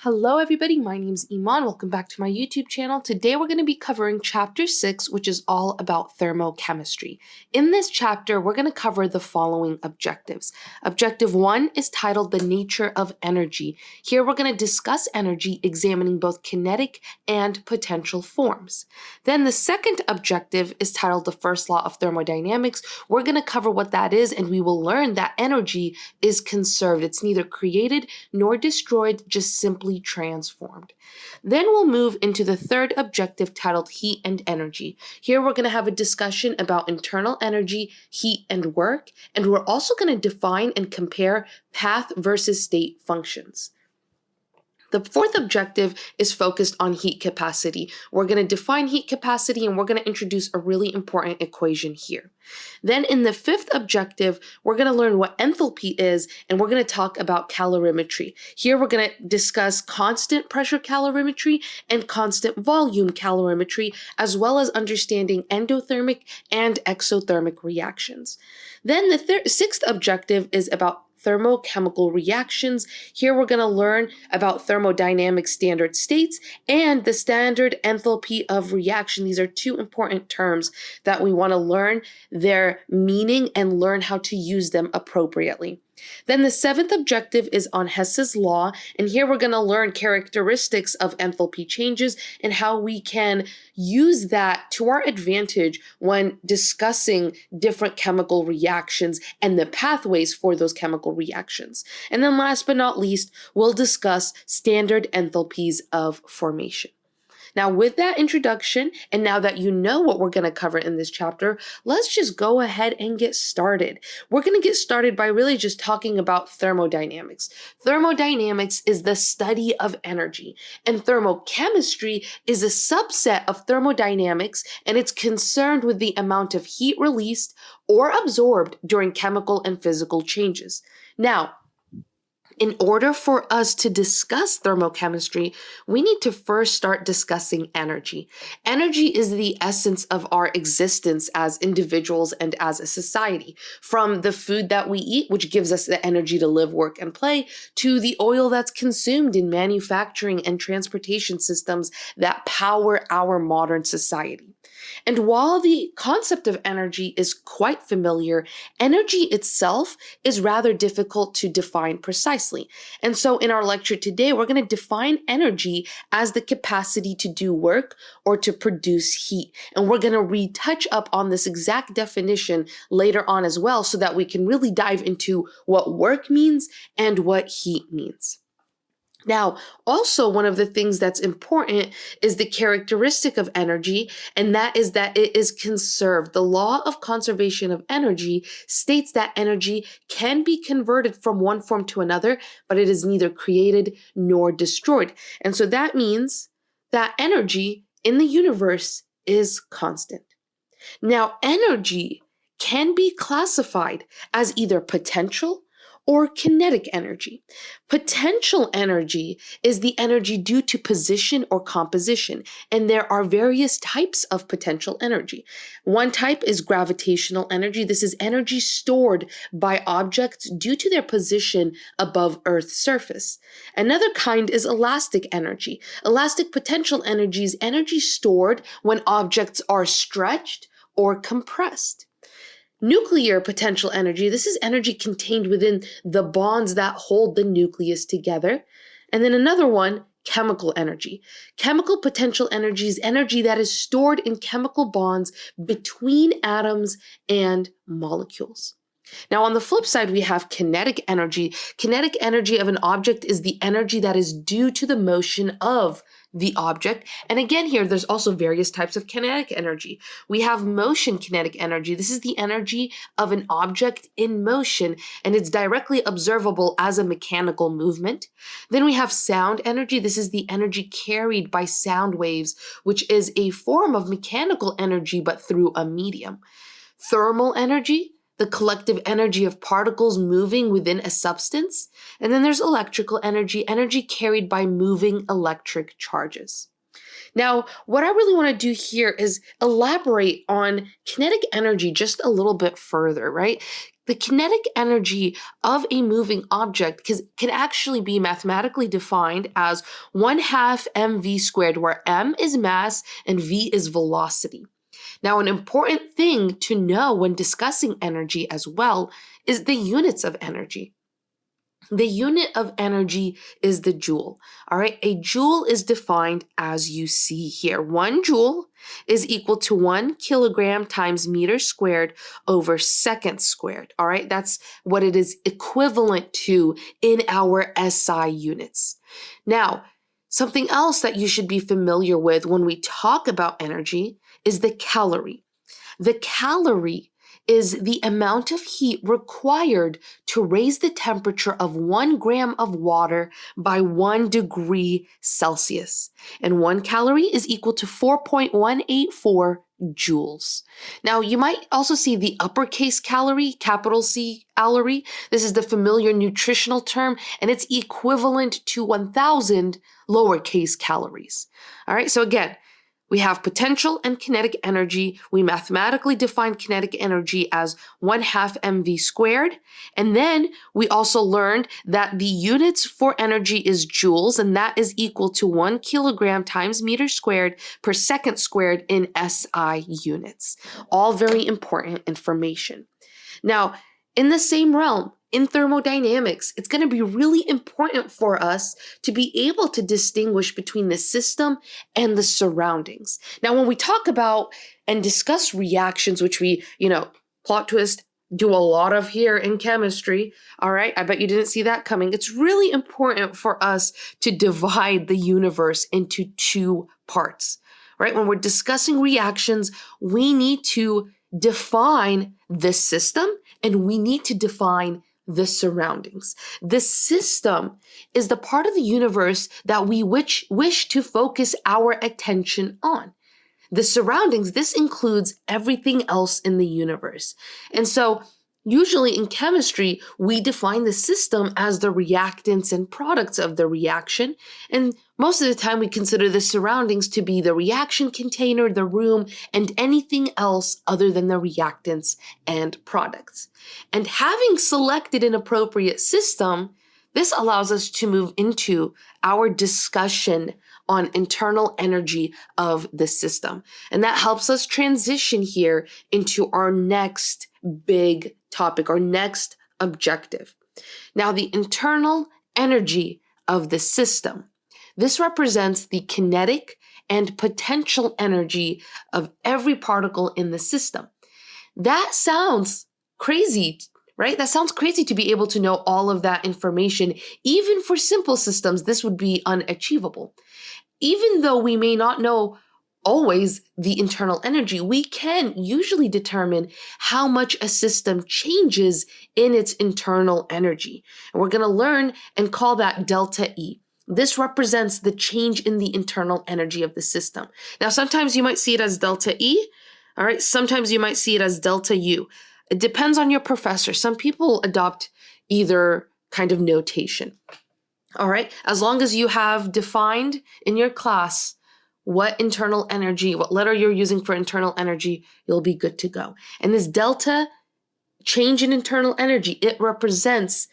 Hello everybody, my name's Iman. Welcome back to my YouTube channel. Today we're going to be covering chapter 6, which is all about thermochemistry. In this chapter, we're going to cover the following objectives. Objective 1 is titled The Nature of Energy. Here we're going to discuss energy, examining both kinetic and potential forms. Then the second objective is titled The First Law of Thermodynamics. We're going to cover what that is, and we will learn that energy is conserved. It's neither created nor destroyed, just simply transformed. Then we'll move into the third objective titled Heat and Energy. Here we're going to have a discussion about internal energy, heat, and work, and we're also going to define and compare path versus state functions. The fourth objective is focused on heat capacity. We're going to define heat capacity and we're going to introduce a really important equation here. Then in the fifth objective, we're going to learn what enthalpy is and we're going to talk about calorimetry. Here we're going to discuss constant pressure calorimetry and constant volume calorimetry, as well as understanding endothermic and exothermic reactions. Then the sixth objective is about thermochemical reactions. Here we're going to learn about thermodynamic standard states and the standard enthalpy of reaction. These are two important terms that we want to learn their meaning and learn how to use them appropriately. Then the seventh objective is on Hess's law, and here we're going to learn characteristics of enthalpy changes and how we can use that to our advantage when discussing different chemical reactions and the pathways for those chemical reactions. And then last but not least, we'll discuss standard enthalpies of formation. Now, with that introduction, and now that you know what we're going to cover in this chapter, let's just go ahead and get started. We're going to get started by really just talking about thermodynamics. Thermodynamics is the study of energy, and thermochemistry is a subset of thermodynamics, and it's concerned with the amount of heat released or absorbed during chemical and physical changes. Now, in order for us to discuss thermochemistry, we need to first start discussing energy. Energy is the essence of our existence as individuals and as a society. From the food that we eat, which gives us the energy to live, work, and play, to the oil that's consumed in manufacturing and transportation systems that power our modern society. And while the concept of energy is quite familiar, energy itself is rather difficult to define precisely. And so in our lecture today, we're going to define energy as the capacity to do work or to produce heat. And we're going to retouch up on this exact definition later on as well, so that we can really dive into what work means and what heat means. Now, also one of the things that's important is the characteristic of energy, and that is that it is conserved. The law of conservation of energy states that energy can be converted from one form to another, but it is neither created nor destroyed. And so that means that energy in the universe is constant. Now, energy can be classified as either potential or kinetic energy. Potential energy is the energy due to position or composition, and there are various types of potential energy. One type is gravitational energy. This is energy stored by objects due to their position above Earth's surface. Another kind is elastic energy. Elastic potential energy is energy stored when objects are stretched or compressed. Nuclear potential energy, this is energy contained within the bonds that hold the nucleus together. And then another one, chemical energy. Chemical potential energy is energy that is stored in chemical bonds between atoms and molecules. Now, on the flip side, we have kinetic energy. Kinetic energy of an object is the energy that is due to the motion of the object. And again, here, there's also various types of kinetic energy. We have motion kinetic energy. This is the energy of an object in motion, and it's directly observable as a mechanical movement. Then we have sound energy. This is the energy carried by sound waves, which is a form of mechanical energy, but through a medium. Thermal energy, the collective energy of particles moving within a substance. And then there's electrical energy, energy carried by moving electric charges. Now, what I really want to do here is elaborate on kinetic energy just a little bit further, right? The kinetic energy of a moving object can actually be mathematically defined as 1/2 mv squared, where m is mass and v is velocity. Now, an important thing to know when discussing energy as well is the units of energy. The unit of energy is the joule. All right, a joule is defined as you see here. 1 joule is equal to 1 kilogram times meter squared over second squared. All right, that's what it is equivalent to in our SI units. Now, something else that you should be familiar with when we talk about energy is the calorie. The calorie is the amount of heat required to raise the temperature of 1 gram of water by 1 degree Celsius. And 1 calorie is equal to 4.184 joules. Now, you might also see the uppercase calorie, capital C calorie. This is the familiar nutritional term, and it's equivalent to 1,000 lowercase calories. All right, so again, we have potential and kinetic energy. We mathematically define kinetic energy as 1/2 mv squared. And then we also learned that the units for energy is joules, and that is equal to 1 kilogram times meter squared per second squared in SI units. All very important information. Now, in the same realm, in thermodynamics, it's going to be really important for us to be able to distinguish between the system and the surroundings. Now, when we talk about and discuss reactions, which we, plot twist, do a lot of here in chemistry, all right? I bet you didn't see that coming. It's really important for us to divide the universe into 2 parts, right? When we're discussing reactions, we need to define the system and we need to define the surroundings. The system is the part of the universe that we wish to focus our attention on. The surroundings, this includes everything else in the universe. And so usually in chemistry, we define the system as the reactants and products of the reaction. And most of the time we consider the surroundings to be the reaction container, the room, and anything else other than the reactants and products. And having selected an appropriate system, this allows us to move into our discussion on internal energy of the system. And that helps us transition here into our next big topic, our next objective. Now, the internal energy of the system. This represents the kinetic and potential energy of every particle in the system. That sounds crazy, right? That sounds crazy to be able to know all of that information. Even for simple systems, this would be unachievable. Even though we may not know always the internal energy, we can usually determine how much a system changes in its internal energy. And we're going to learn and call that delta E. This represents the change in the internal energy of the system. Now, sometimes you might see it as delta E, all right? Sometimes you might see it as delta U. It depends on your professor. Some people adopt either kind of notation, all right? As long as you have defined in your class what internal energy, what letter you're using for internal energy, you'll be good to go. And this delta, change in internal energy, it represents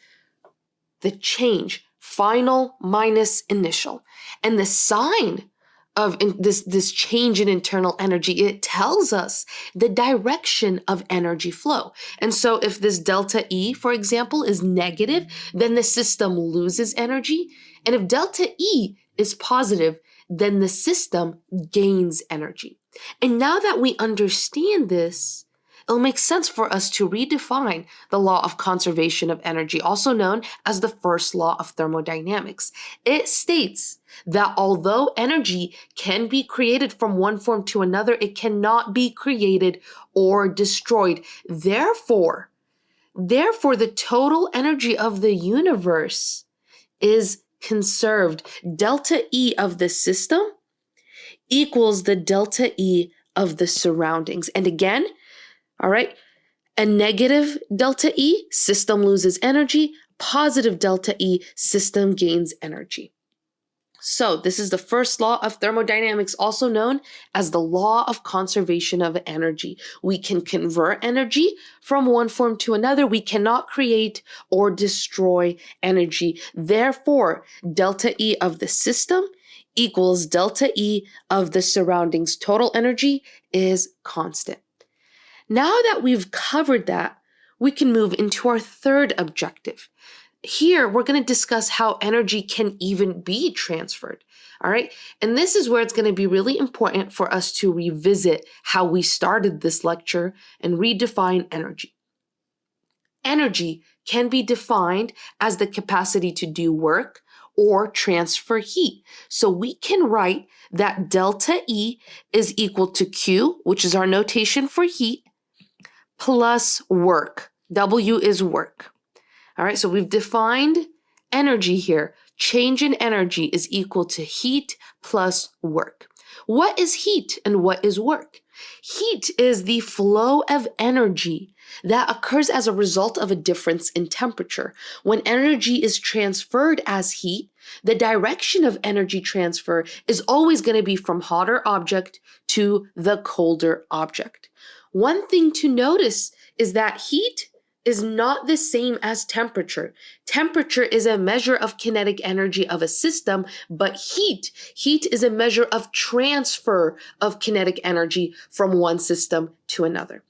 the change, final minus initial. And the sign of this change in internal energy, it tells us the direction of energy flow. And so if this delta E, for example, is negative, then the system loses energy. And if delta E is positive, then the system gains energy. And now that we understand this, it'll make sense for us to redefine the law of conservation of energy, also known as the first law of thermodynamics. It states that although energy can be created from one form to another, it cannot be created or destroyed. Therefore, the total energy of the universe is conserved. Delta E of the system equals the delta E of the surroundings. And again, all right, a negative delta E, system loses energy. Positive delta E, system gains energy. So this is the first law of thermodynamics, also known as the law of conservation of energy. We can convert energy from one form to another. We cannot create or destroy energy. Therefore, delta E of the system equals delta E of the surroundings. Total energy is constant. Now that we've covered that, we can move into our third objective. Here, we're going to discuss how energy can even be transferred, all right? And this is where it's going to be really important for us to revisit how we started this lecture and redefine energy. Energy can be defined as the capacity to do work or transfer heat. So we can write that delta E is equal to Q, which is our notation for heat, plus work. W is work. All right, so we've defined energy here. Change in energy is equal to heat plus work. What is heat and what is work? Heat is the flow of energy that occurs as a result of a difference in temperature. When energy is transferred as heat, the direction of energy transfer is always going to be from hotter object to the colder object. One thing to notice is that heat is not the same as temperature. Temperature is a measure of kinetic energy of a system, but heat is a measure of transfer of kinetic energy from one system to another.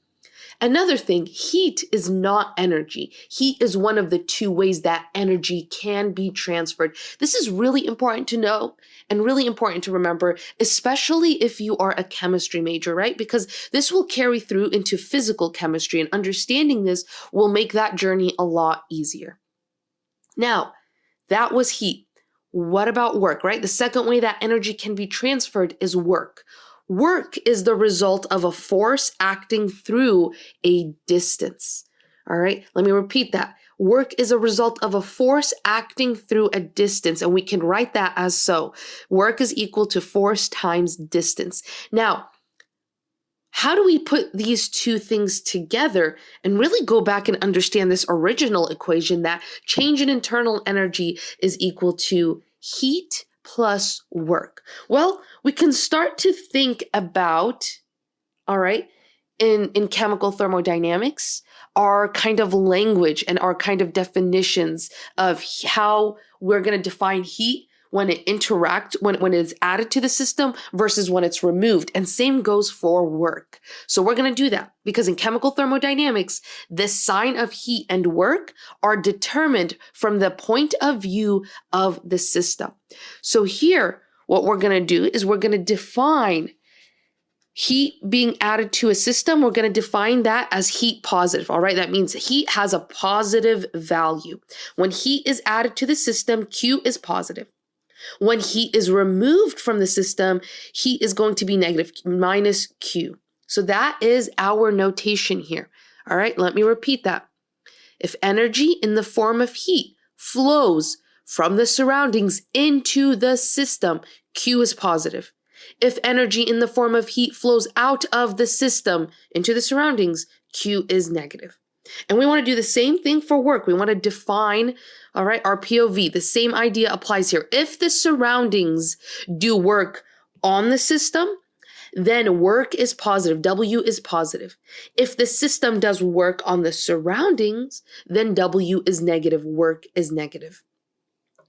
Another thing, heat is not energy. Heat is one of the two ways that energy can be transferred. This is really important to know and really important to remember, especially if you are a chemistry major, right? Because this will carry through into physical chemistry, and understanding this will make that journey a lot easier. Now, that was heat. What about work, right? The second way that energy can be transferred is work. Work is the result of a force acting through a distance. All right, let me repeat that. Work is a result of a force acting through a distance, and we can write that as so. Work is equal to force times distance. Now, how do we put these two things together and really go back and understand this original equation that change in internal energy is equal to heat plus work? Well, we can start to think about, all right, in chemical thermodynamics, our kind of language and our kind of definitions of how we're going to define heat when it interacts, when it's added to the system versus when it's removed. And same goes for work. So we're going to do that because in chemical thermodynamics, the sign of heat and work are determined from the point of view of the system. So here, what we're going to do is we're going to define heat being added to a system. We're going to define that as heat positive. All right. That means heat has a positive value. When heat is added to the system, Q is positive. When heat is removed from the system, heat is going to be negative, minus Q. So that is our notation here. All right, let me repeat that. If energy in the form of heat flows from the surroundings into the system, Q is positive. If energy in the form of heat flows out of the system into the surroundings, Q is negative. And we want to do the same thing for work. We want to define, all right, our POV. The same idea applies here. If the surroundings do work on the system, then work is positive. W is positive. If the system does work on the surroundings, then W is negative. Work is negative.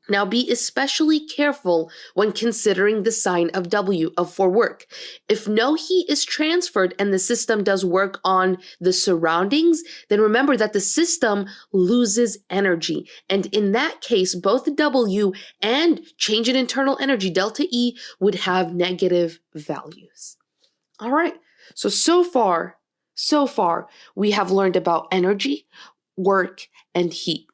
Now be especially careful when considering the sign of W for work. If no heat is transferred and the system does work on the surroundings, then remember that the system loses energy. And in that case, both W and change in internal energy, delta E, would have negative values. All right, so far, we have learned about energy, work, and heat.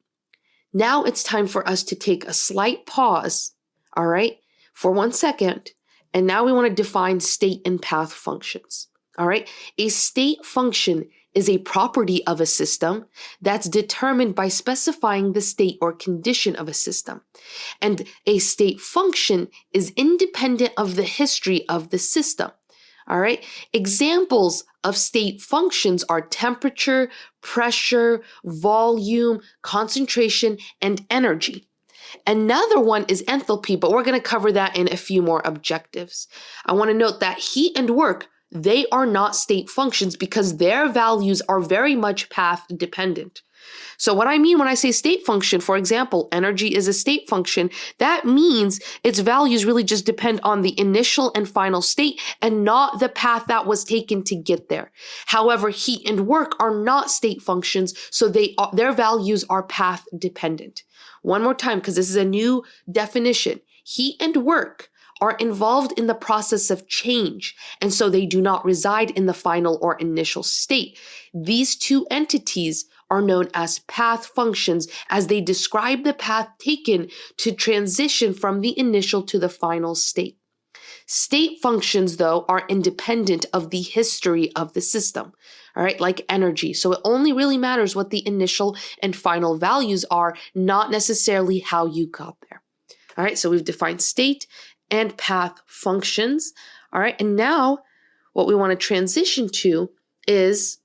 Now it's time for us to take a slight pause, all right, for 1 second. And now we want to define state and path functions, all right? A state function is a property of a system that's determined by specifying the state or condition of a system. And a state function is independent of the history of the system. All right. Examples of state functions are temperature, pressure, volume, concentration, and energy. Another one is enthalpy, but we're going to cover that in a few more objectives. I want to note that heat and work, they are not state functions because their values are very much path dependent. So what I mean when I say state function, for example, energy is a state function, that means its values really just depend on the initial and final state and not the path that was taken to get there. However, heat and work are not state functions, so their values are path dependent. One more time, because this is a new definition. Heat and work are involved in the process of change, and so they do not reside in the final or initial state. These two entities are known as path functions as they describe the path taken to transition from the initial to the final state. State functions, though, are independent of the history of the system, all right, like energy. So it only really matters what the initial and final values are, not necessarily how you got there. All right, so we've defined state and path functions. All right, and now what we want to transition to is,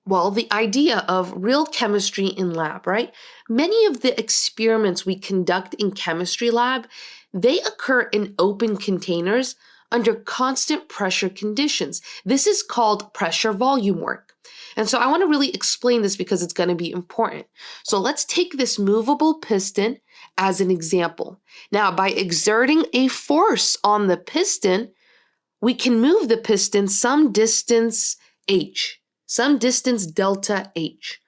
well, the idea of real chemistry in lab, right? Many of the experiments we conduct in chemistry lab, they occur in open containers under constant pressure conditions. This is called pressure volume work. And so I want to really explain this because it's going to be important. So let's take this movable piston as an example. Now, by exerting a force on the piston, we can move the piston some distance h. Some distance delta h.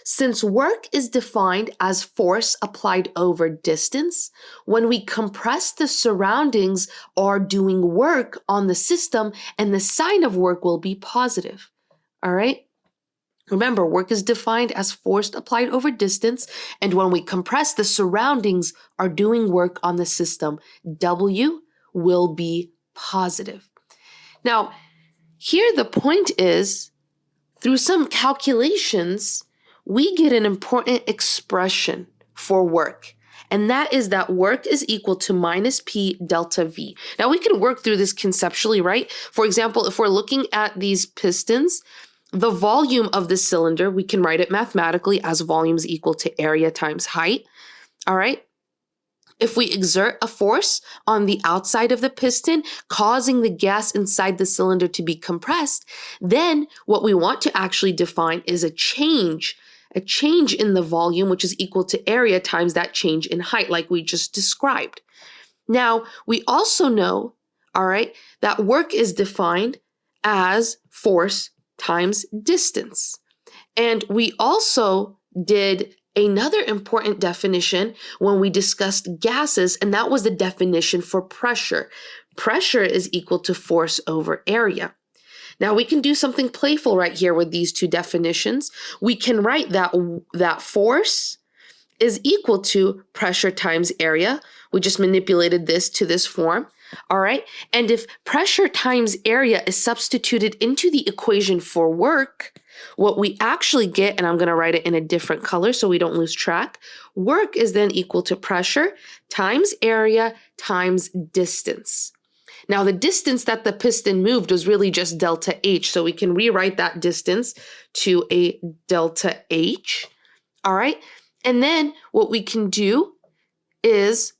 Since work is defined as force applied over distance, when we compress the surroundings are doing work on the system, and the sign of work will be positive. All right? Remember, work is defined as force applied over distance, and when we compress, the surroundings are doing work on the system. W will be positive. Now, here the point is, through some calculations, we get an important expression for work, and that is that work is equal to minus P delta V. Now, we can work through this conceptually, right? For example, if we're looking at these pistons, the volume of the cylinder, we can write it mathematically as volume is equal to area times height, all right? If we exert a force on the outside of the piston, causing the gas inside the cylinder to be compressed, then what we want to actually define is a change in the volume, which is equal to area times that change in height, like we just described. Now, we also know, all right, that work is defined as force times distance. And we also did another important definition when we discussed gases, and that was the definition for pressure. Pressure is equal to force over area. Now we can do something playful right here with these two definitions. We can write that force is equal to pressure times area. We just manipulated this to this form. All right. And if pressure times area is substituted into the equation for work, what we actually get, and I'm going to write it in a different color so we don't lose track, work is then equal to pressure times area times distance. Now, the distance that the piston moved was really just delta H, so we can rewrite that distance to a delta H. All right. And then what we can do is,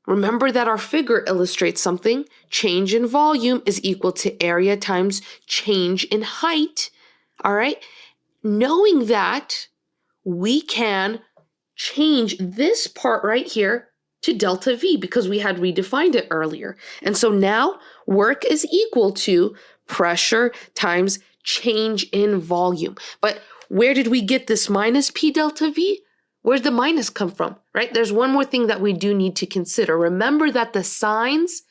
remember that our figure illustrates something. Change in volume is equal to area times change in height. All right. Knowing that, we can change this part right here to delta V because we had redefined it earlier. And so now work is equal to pressure times change in volume. But where did we get this minus P delta V? Where'd the minus come from, right? There's one more thing that we do need to consider. Remember that the signs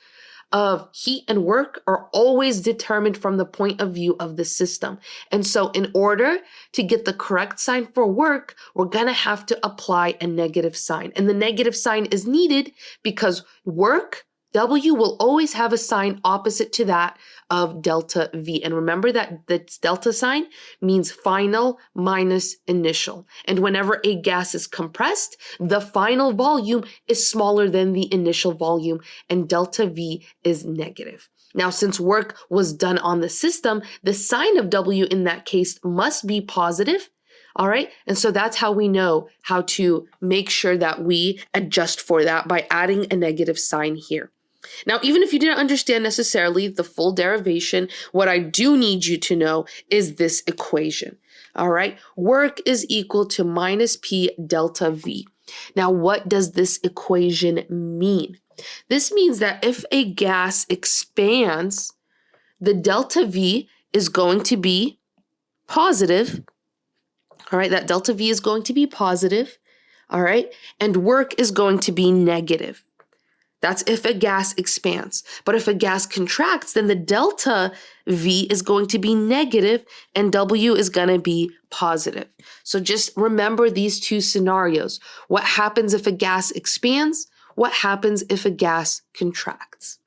of heat and work are always determined from the point of view of the system. And so in order to get the correct sign for work, we're going to have to apply a negative sign. And the negative sign is needed because work, W, will always have a sign opposite to that of delta V. And remember that the delta sign means final minus initial. And whenever a gas is compressed, the final volume is smaller than the initial volume, and delta V is negative. Now, since work was done on the system, the sign of W in that case must be positive. All right, and so that's how we know how to make sure that we adjust for that by adding a negative sign here. Now, even if you didn't understand necessarily the full derivation, what I do need you to know is this equation. All right, work is equal to minus P delta V. Now, what does this equation mean? This means that if a gas expands, the delta V is going to be positive. All right, that delta V is going to be positive. All right, and work is going to be negative. That's if a gas expands. But if a gas contracts, then the delta V is going to be negative and W is going to be positive. So just remember these two scenarios. What happens if a gas expands? What happens if a gas contracts?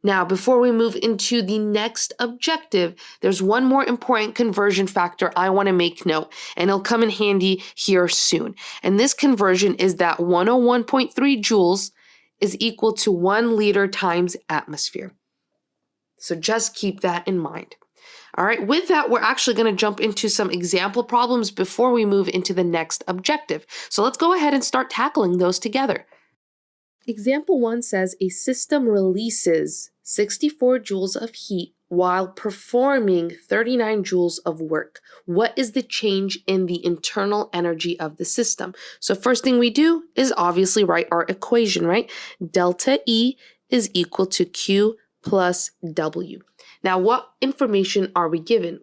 Now, before we move into the next objective, there's one more important conversion factor I want to make note, and it'll come in handy here soon. And this conversion is that 101.3 joules is equal to 1 liter times atmosphere. So just keep that in mind. All right, with that, we're actually going to jump into some example problems before we move into the next objective. So let's go ahead and start tackling those together. Example 1 says a system releases 64 joules of heat while performing 39 joules of work. What is the change in the internal energy of the system? So first thing we do is obviously write our equation, right? Delta E is equal to Q plus W. Now, what information are we given?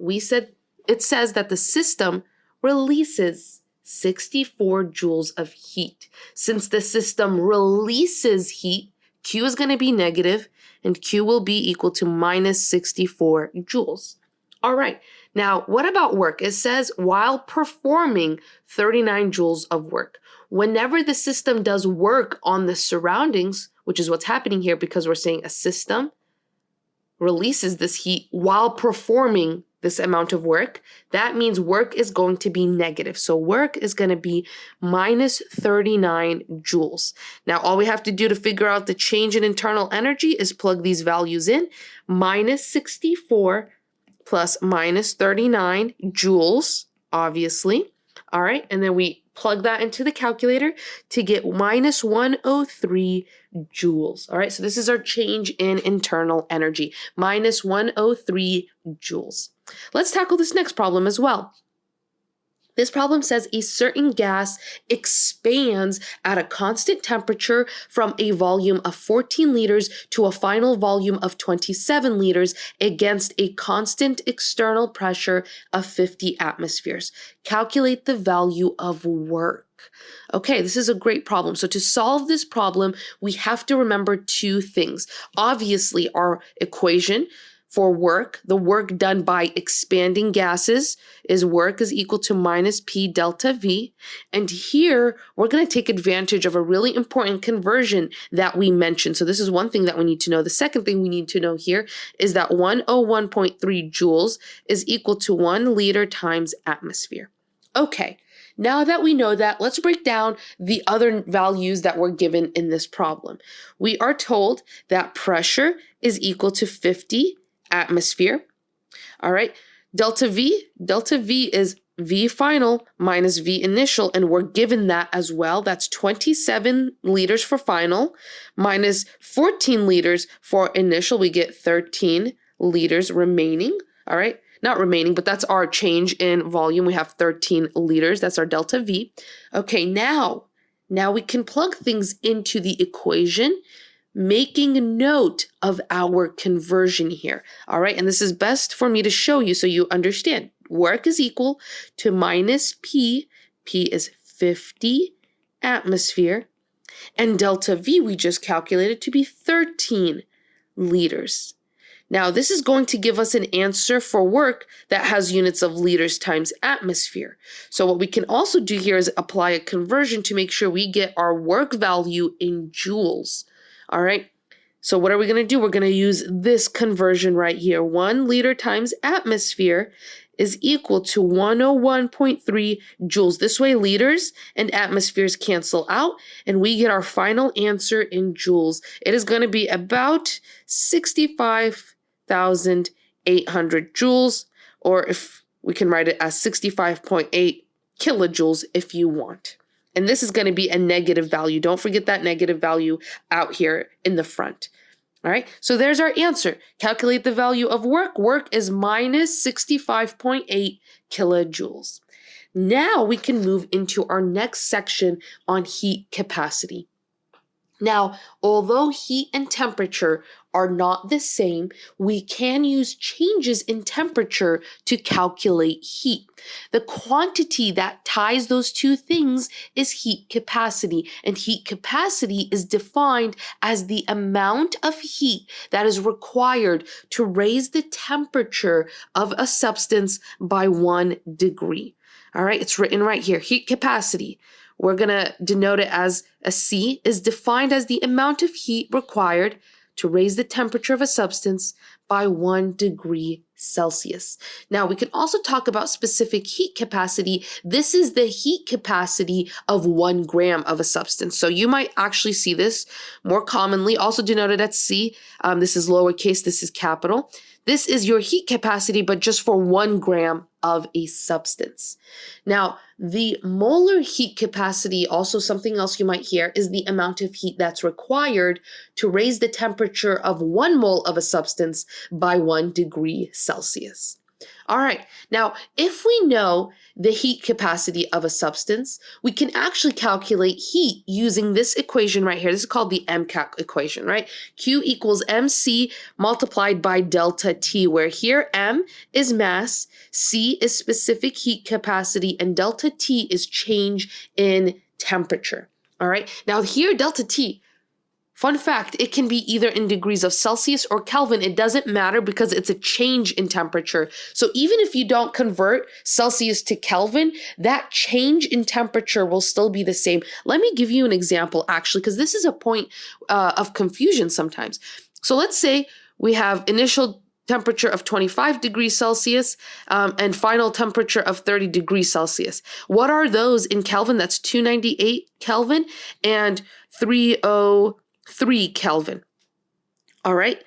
It says that the system releases 64 joules of heat. Since the system releases heat, Q is going to be negative, and Q will be equal to minus 64 joules. All right, now what about work? It says while performing 39 joules of work. Whenever the system does work on the surroundings, which is what's happening here because we're saying a system releases this heat while performing this amount of work, that means work is going to be negative. So work is going to be minus 39 joules. Now, all we have to do to figure out the change in internal energy is plug these values in. Minus 64 plus minus 39 joules, obviously. All right, and then we plug that into the calculator to get minus 103 joules. All right, so this is our change in internal energy, minus 103 joules. Let's tackle this next problem as well. This problem says a certain gas expands at a constant temperature from a volume of 14 liters to a final volume of 27 liters against a constant external pressure of 50 atmospheres. Calculate the value of work. Okay, this is a great problem. So to solve this problem, we have to remember two things. Obviously, our equation for work, the work done by expanding gases, is work is equal to minus P delta V. And here, we're going to take advantage of a really important conversion that we mentioned. So this is one thing that we need to know. The second thing we need to know here is that 101.3 joules is equal to 1 liter times atmosphere. Okay, now that we know that, let's break down the other values that were given in this problem. We are told that pressure is equal to 50 atmosphere. All right, delta V is V final minus V initial, and we're given that as well. That's 27 liters for final minus 14 liters for initial. We get 13 liters remaining. All right, not remaining, but that's our change in volume. We have 13 liters. That's our delta V. Okay, now we can plug things into the equation, making note of our conversion here. All right, and this is best for me to show you so you understand. Work is equal to minus P. P is 50 atmosphere. And delta V we just calculated to be 13 liters. Now, this is going to give us an answer for work that has units of liters times atmosphere. So what we can also do here is apply a conversion to make sure we get our work value in joules. All right, so what are we going to do? We're going to use this conversion right here. 1 liter times atmosphere is equal to 101.3 joules. This way, liters and atmospheres cancel out, and we get our final answer in joules. It is going to be about 65,800 joules, or if we can write it as 65.8 kilojoules if you want. And this is going to be a negative value. Don't forget that negative value out here in the front. All right, so there's our answer. Calculate the value of work. Work is minus 65.8 kilojoules. Now we can move into our next section on heat capacity. Now, although heat and temperature are not the same, we can use changes in temperature to calculate heat. The quantity that ties those two things is heat capacity, and heat capacity is defined as the amount of heat that is required to raise the temperature of a substance by 1 degree. All right, it's written right here, heat capacity. We're going to denote it as a C, is defined as the amount of heat required to raise the temperature of a substance by 1 degree Celsius. Now, we can also talk about specific heat capacity. This is the heat capacity of 1 gram of a substance. So you might actually see this more commonly, also denoted as C. This is lowercase, this is capital. This is your heat capacity, but just for 1 gram of a substance. Now, the molar heat capacity, also something else you might hear, is the amount of heat that's required to raise the temperature of 1 mole of a substance by 1 degree Celsius. All right, now if we know the heat capacity of a substance, we can actually calculate heat using this equation right here. This is called the MCAC equation, right? Q equals MC multiplied by delta T, where here M is mass, C is specific heat capacity, and delta T is change in temperature. All right, now here delta T, fun fact, it can be either in degrees of Celsius or Kelvin. It doesn't matter because it's a change in temperature. So even if you don't convert Celsius to Kelvin, that change in temperature will still be the same. Let me give you an example, actually, because this is a point of confusion sometimes. So let's say we have initial temperature of 25 degrees Celsius and final temperature of 30 degrees Celsius. What are those in Kelvin? That's 298 Kelvin and 303 Kelvin. All right,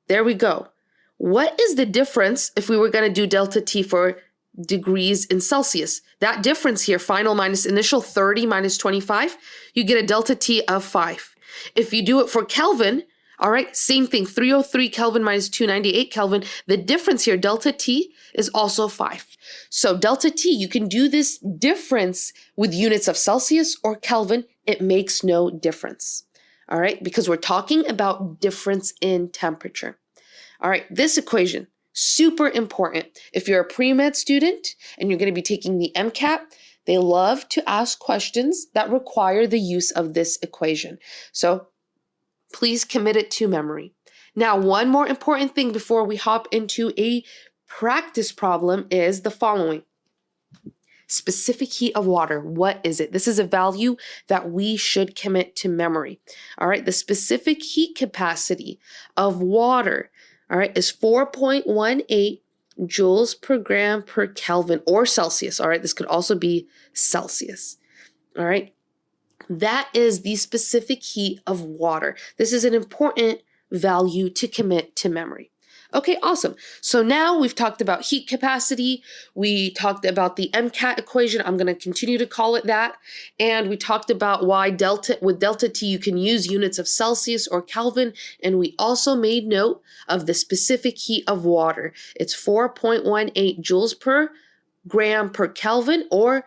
there we go. What is the difference if we were going to do delta T for degrees in Celsius? That difference here, final minus initial, 30 minus 25, you get a delta T of 5. If you do it for Kelvin, all right, same thing, 303 Kelvin minus 298 Kelvin. The difference here, delta T, is also 5. So delta T, you can do this difference with units of Celsius or Kelvin. It makes no difference. All right, because we're talking about difference in temperature. All right, this equation, super important. If you're a pre-med student and you're going to be taking the MCAT, they love to ask questions that require the use of this equation. So please commit it to memory. Now, one more important thing before we hop into a practice problem is the following. Specific heat of water, what is it? This is a value that we should commit to memory. All right, the specific heat capacity of water, all right, is 4.18 joules per gram per Kelvin or Celsius. All right, this could also be Celsius. All right, that is the specific heat of water. This is an important value to commit to memory. Okay, awesome. So now we've talked about heat capacity. We talked about the MCAT equation. I'm going to continue to call it that. And we talked about why with delta T, you can use units of Celsius or Kelvin. And we also made note of the specific heat of water. It's 4.18 joules per gram per Kelvin or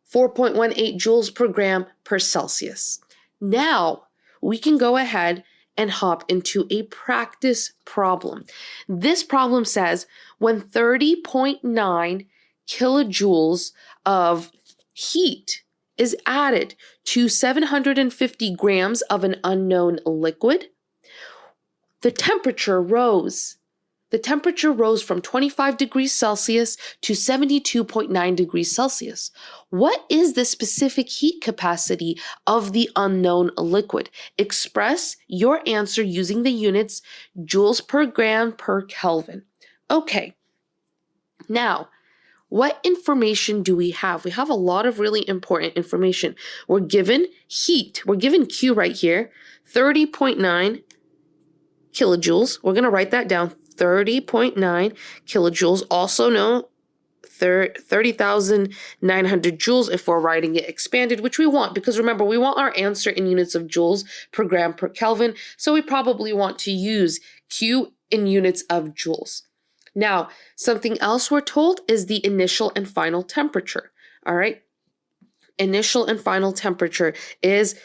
4.18 joules per gram per Celsius. Now we can go ahead and hop into a practice problem. This problem says when 30.9 kilojoules of heat is added to 750 grams of an unknown liquid, the temperature rose. The temperature rose from 25 degrees Celsius to 72.9 degrees Celsius. What is the specific heat capacity of the unknown liquid? Express your answer using the units joules per gram per Kelvin. Okay, now, what information do we have? We have a lot of really important information. We're given heat. We're given Q right here, 30.9 kilojoules. We're going to write that down. 30.9 kilojoules, also known 30,900 joules if we're writing it expanded, which we want, because remember, we want our answer in units of joules per gram per Kelvin, so we probably want to use Q in units of joules. Now, something else we're told is the initial and final temperature, all right? Initial and final temperature is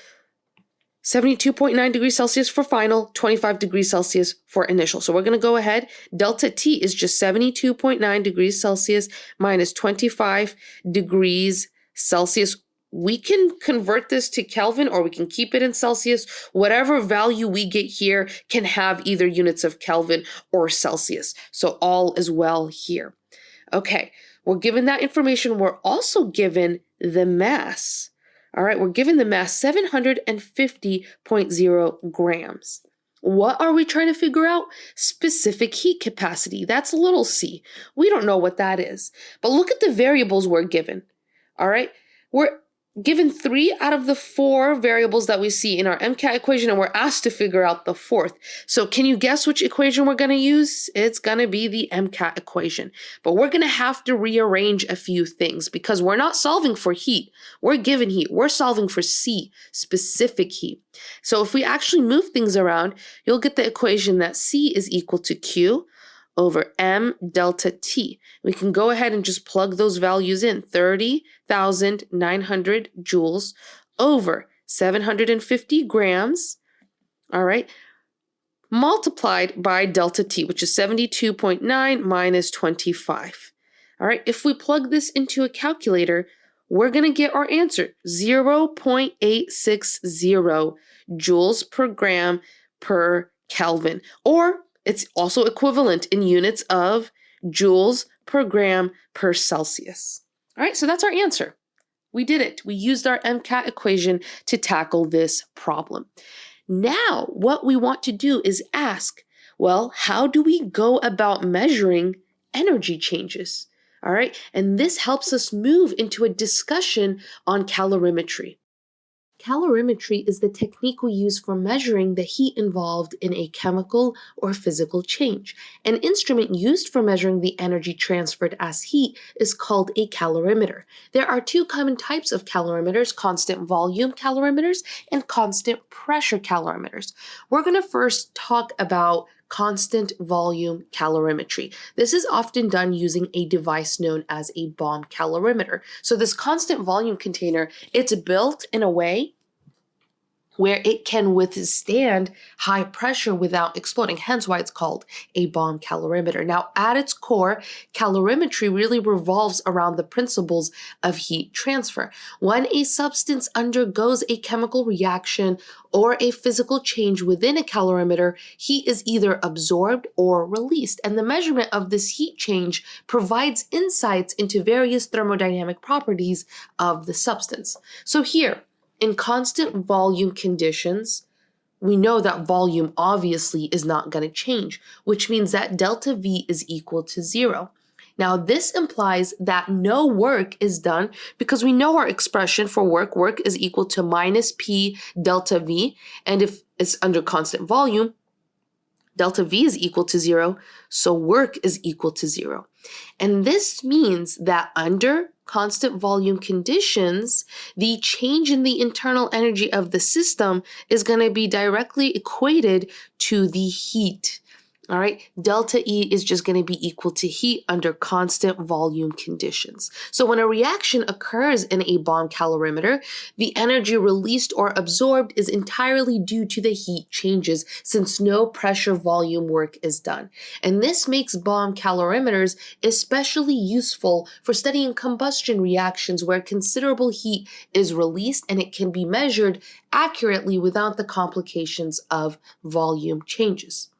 72.9 degrees Celsius for final, 25 degrees Celsius for initial. So we're going to go ahead. Delta T is just 72.9 degrees Celsius minus 25 degrees Celsius. We can convert this to Kelvin or we can keep it in Celsius. Whatever value we get here can have either units of Kelvin or Celsius. So all is well here. Okay, we're given that information. We're also given the mass. All right, we're given the mass 750.0 grams. What are we trying to figure out? Specific heat capacity. That's little c. We don't know what that is. But look at the variables we're given. All right, we're given 3 out of the 4 variables that we see in our MCAT equation, and we're asked to figure out the 4th. So can you guess which equation we're going to use? It's going to be the MCAT equation. But we're going to have to rearrange a few things because we're not solving for heat. We're given heat. We're solving for C, specific heat. So if we actually move things around, you'll get the equation that C is equal to Q over M delta T. We can go ahead and just plug those values in. 30,900 joules over 750 grams, all right, multiplied by delta T, which is 72.9 minus 25. All right, if we plug this into a calculator, we're going to get our answer, 0.860 joules per gram per Kelvin, or it's also equivalent in units of joules per gram per Celsius. All right, so that's our answer. We did it. We used our MCAT equation to tackle this problem. Now, what we want to do is ask, well, how do we go about measuring energy changes? All right, and this helps us move into a discussion on calorimetry. Calorimetry is the technique we use for measuring the heat involved in a chemical or physical change. An instrument used for measuring the energy transferred as heat is called a calorimeter. There are 2 common types of calorimeters, constant volume calorimeters and constant pressure calorimeters. We're going to first talk about constant volume calorimetry. This is often done using a device known as a bomb calorimeter. So this constant volume container, it's built in a way where it can withstand high pressure without exploding, hence why it's called a bomb calorimeter. Now, at its core, calorimetry really revolves around the principles of heat transfer. When a substance undergoes a chemical reaction or a physical change within a calorimeter, heat is either absorbed or released, and the measurement of this heat change provides insights into various thermodynamic properties of the substance. So here, in constant volume conditions, we know that volume obviously is not going to change, which means that delta V is equal to 0. Now, this implies that no work is done because we know our expression for work. Work is equal to minus P delta V, and if it's under constant volume, delta V is equal to 0, so work is equal to 0. And this means that under constant volume conditions, the change in the internal energy of the system is going to be directly equated to the heat. All right, delta E is just going to be equal to heat under constant volume conditions. So when a reaction occurs in a bomb calorimeter, the energy released or absorbed is entirely due to the heat changes since no pressure volume work is done. And this makes bomb calorimeters especially useful for studying combustion reactions where considerable heat is released and it can be measured accurately without the complications of volume changes.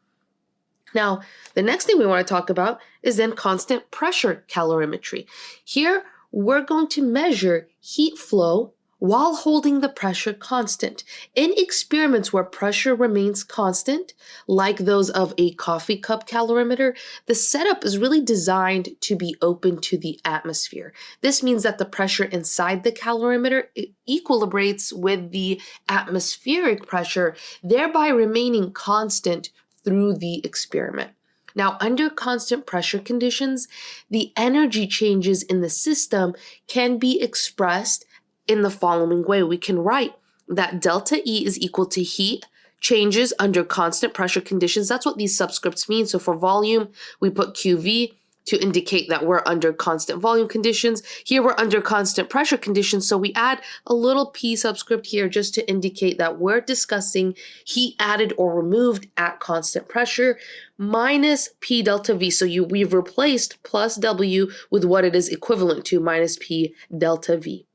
Now, the next thing we want to talk about is then constant pressure calorimetry. Here, we're going to measure heat flow while holding the pressure constant. In experiments where pressure remains constant, like those of a coffee cup calorimeter, the setup is really designed to be open to the atmosphere. This means that the pressure inside the calorimeter equilibrates with the atmospheric pressure, thereby remaining constant through the experiment. Now, under constant pressure conditions, the energy changes in the system can be expressed in the following way. We can write that delta E is equal to heat changes under constant pressure conditions. That's what these subscripts mean. So for volume, we put QV to indicate that we're under constant volume conditions. Here we're under constant pressure conditions, so we add a little P subscript here just to indicate that we're discussing heat added or removed at constant pressure minus P delta V. So we've replaced plus W with what it is equivalent to, minus P delta V.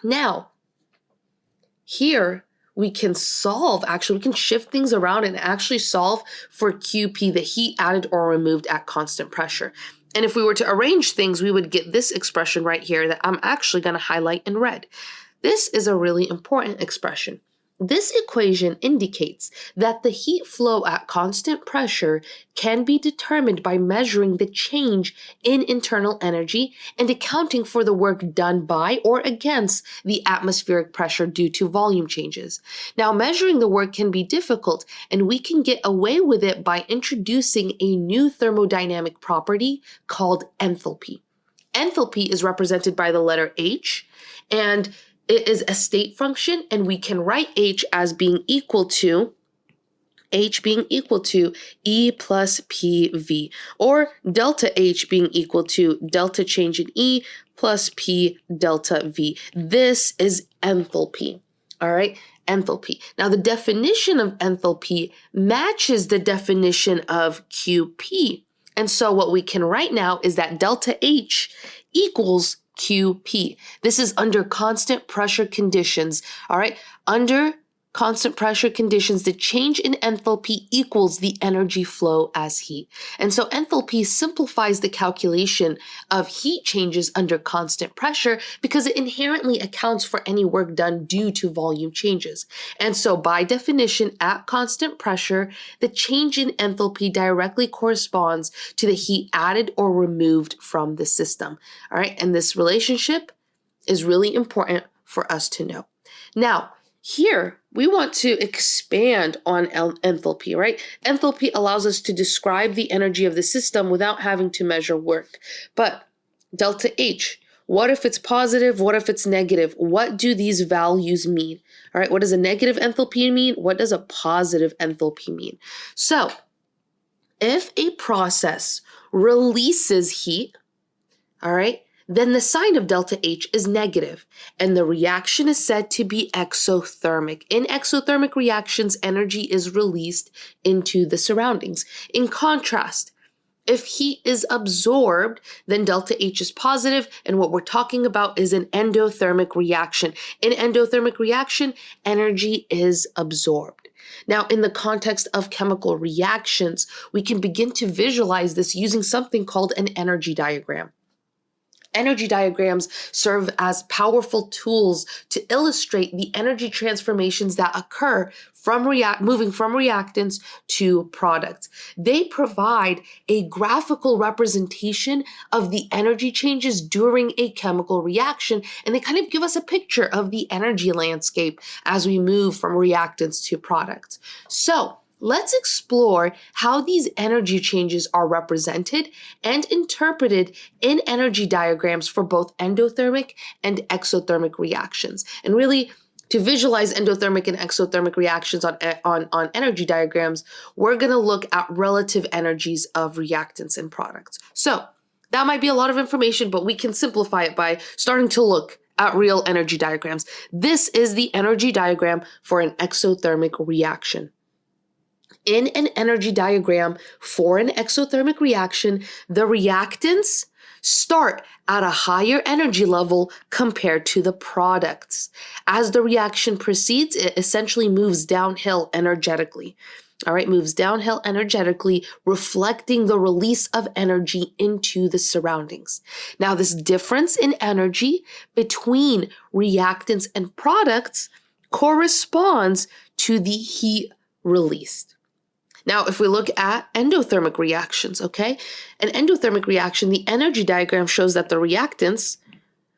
Now, here we can we can shift things around and actually solve for QP, the heat added or removed at constant pressure. And if we were to arrange things, we would get this expression right here that I'm actually going to highlight in red. This is a really important expression. This equation indicates that the heat flow at constant pressure can be determined by measuring the change in internal energy and accounting for the work done by or against the atmospheric pressure due to volume changes. Now, measuring the work can be difficult, and we can get away with it by introducing a new thermodynamic property called enthalpy. Enthalpy is represented by the letter H, and it is a state function, and we can write H as being equal to E plus PV, or delta H being equal to delta change in E plus P delta V. This is enthalpy, all right? Enthalpy. Now, the definition of enthalpy matches the definition of QP. And so what we can write now is that delta H equals QP. This is under constant pressure conditions, all right? Under constant pressure conditions, the change in enthalpy equals the energy flow as heat. And so enthalpy simplifies the calculation of heat changes under constant pressure because it inherently accounts for any work done due to volume changes. And so by definition, at constant pressure, the change in enthalpy directly corresponds to the heat added or removed from the system. All right, and this relationship is really important for us to know. Now, here, we want to expand on enthalpy, right? Enthalpy allows us to describe the energy of the system without having to measure work. But delta H, what if it's positive? What if it's negative? What do these values mean? All right, what does a negative enthalpy mean? What does a positive enthalpy mean? So, if a process releases heat, all right, then the sign of delta H is negative, and the reaction is said to be exothermic. In exothermic reactions, energy is released into the surroundings. In contrast, if heat is absorbed, then delta H is positive, and what we're talking about is an endothermic reaction. In endothermic reaction, energy is absorbed. Now, in the context of chemical reactions, we can begin to visualize this using something called an energy diagram. Energy diagrams serve as powerful tools to illustrate the energy transformations that occur from moving from reactants to products. They provide a graphical representation of the energy changes during a chemical reaction, and they kind of give us a picture of the energy landscape as we move from reactants to products. So, let's explore how these energy changes are represented and interpreted in energy diagrams for both endothermic and exothermic reactions. And really, to visualize endothermic and exothermic reactions on energy diagrams, we're going to look at relative energies of reactants and products. So that might be a lot of information, but we can simplify it by starting to look at real energy diagrams. This is the energy diagram for an exothermic reaction. In an energy diagram for an exothermic reaction, the reactants start at a higher energy level compared to the products. As the reaction proceeds, it essentially moves downhill energetically. All right, moves downhill energetically, reflecting the release of energy into the surroundings. Now, this difference in energy between reactants and products corresponds to the heat released. Now, if we look at endothermic reactions, okay? An endothermic reaction, the energy diagram shows that the reactants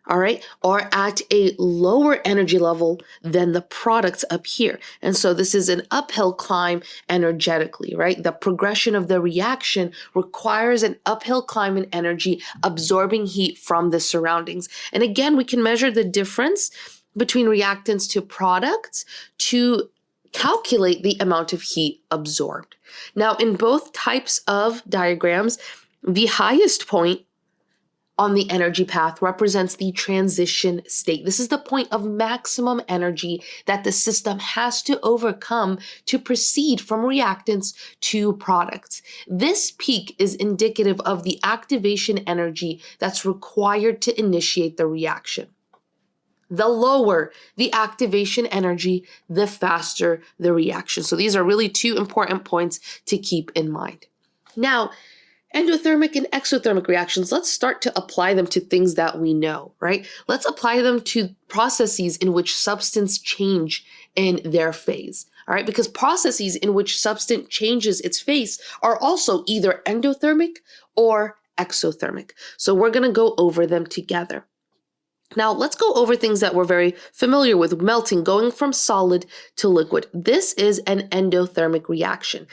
all right, are at a lower energy level than the products up here. And so this is an uphill climb energetically, right? The progression of the reaction requires an uphill climb in energy, absorbing heat from the surroundings. And again, we can measure the difference between reactants to products to calculate the amount of heat absorbed. Now, in both types of diagrams, the highest point on the energy path represents the transition state. This is the point of maximum energy that the system has to overcome to proceed from reactants to products. This peak is indicative of the activation energy that's required to initiate the reaction. The lower the activation energy, the faster the reaction. So these are really two important points to keep in mind. Now, endothermic and exothermic reactions, let's start to apply them to things that we know, right? Let's apply them to processes in which substance change in their phase, all right? Because processes in which substance changes its phase are also either endothermic or exothermic. So we're gonna go over them together. Now, let's go over things that we're very familiar with: melting, going from solid to liquid. This is an endothermic reaction,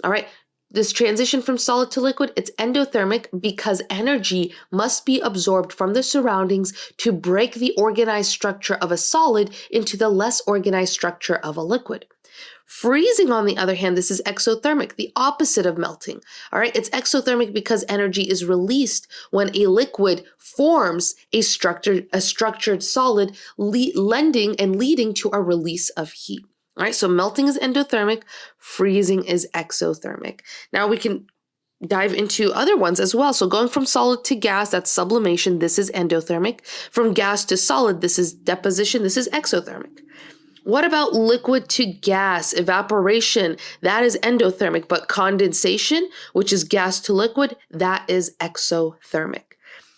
all right? This transition from solid to liquid, it's endothermic because energy must be absorbed from the surroundings to break the organized structure of a solid into the less organized structure of a liquid. Freezing, on the other hand, this is exothermic, the opposite of melting. All right, it's exothermic because energy is released when a liquid forms a structured solid, lending and leading to a release of heat. All right, so melting is endothermic, freezing is exothermic. Now we can dive into other ones as well. So going from solid to gas, that's sublimation, this is endothermic. From gas to solid, this is deposition, this is exothermic. What about liquid to gas, evaporation? That is endothermic, but condensation, which is gas to liquid, that is exothermic.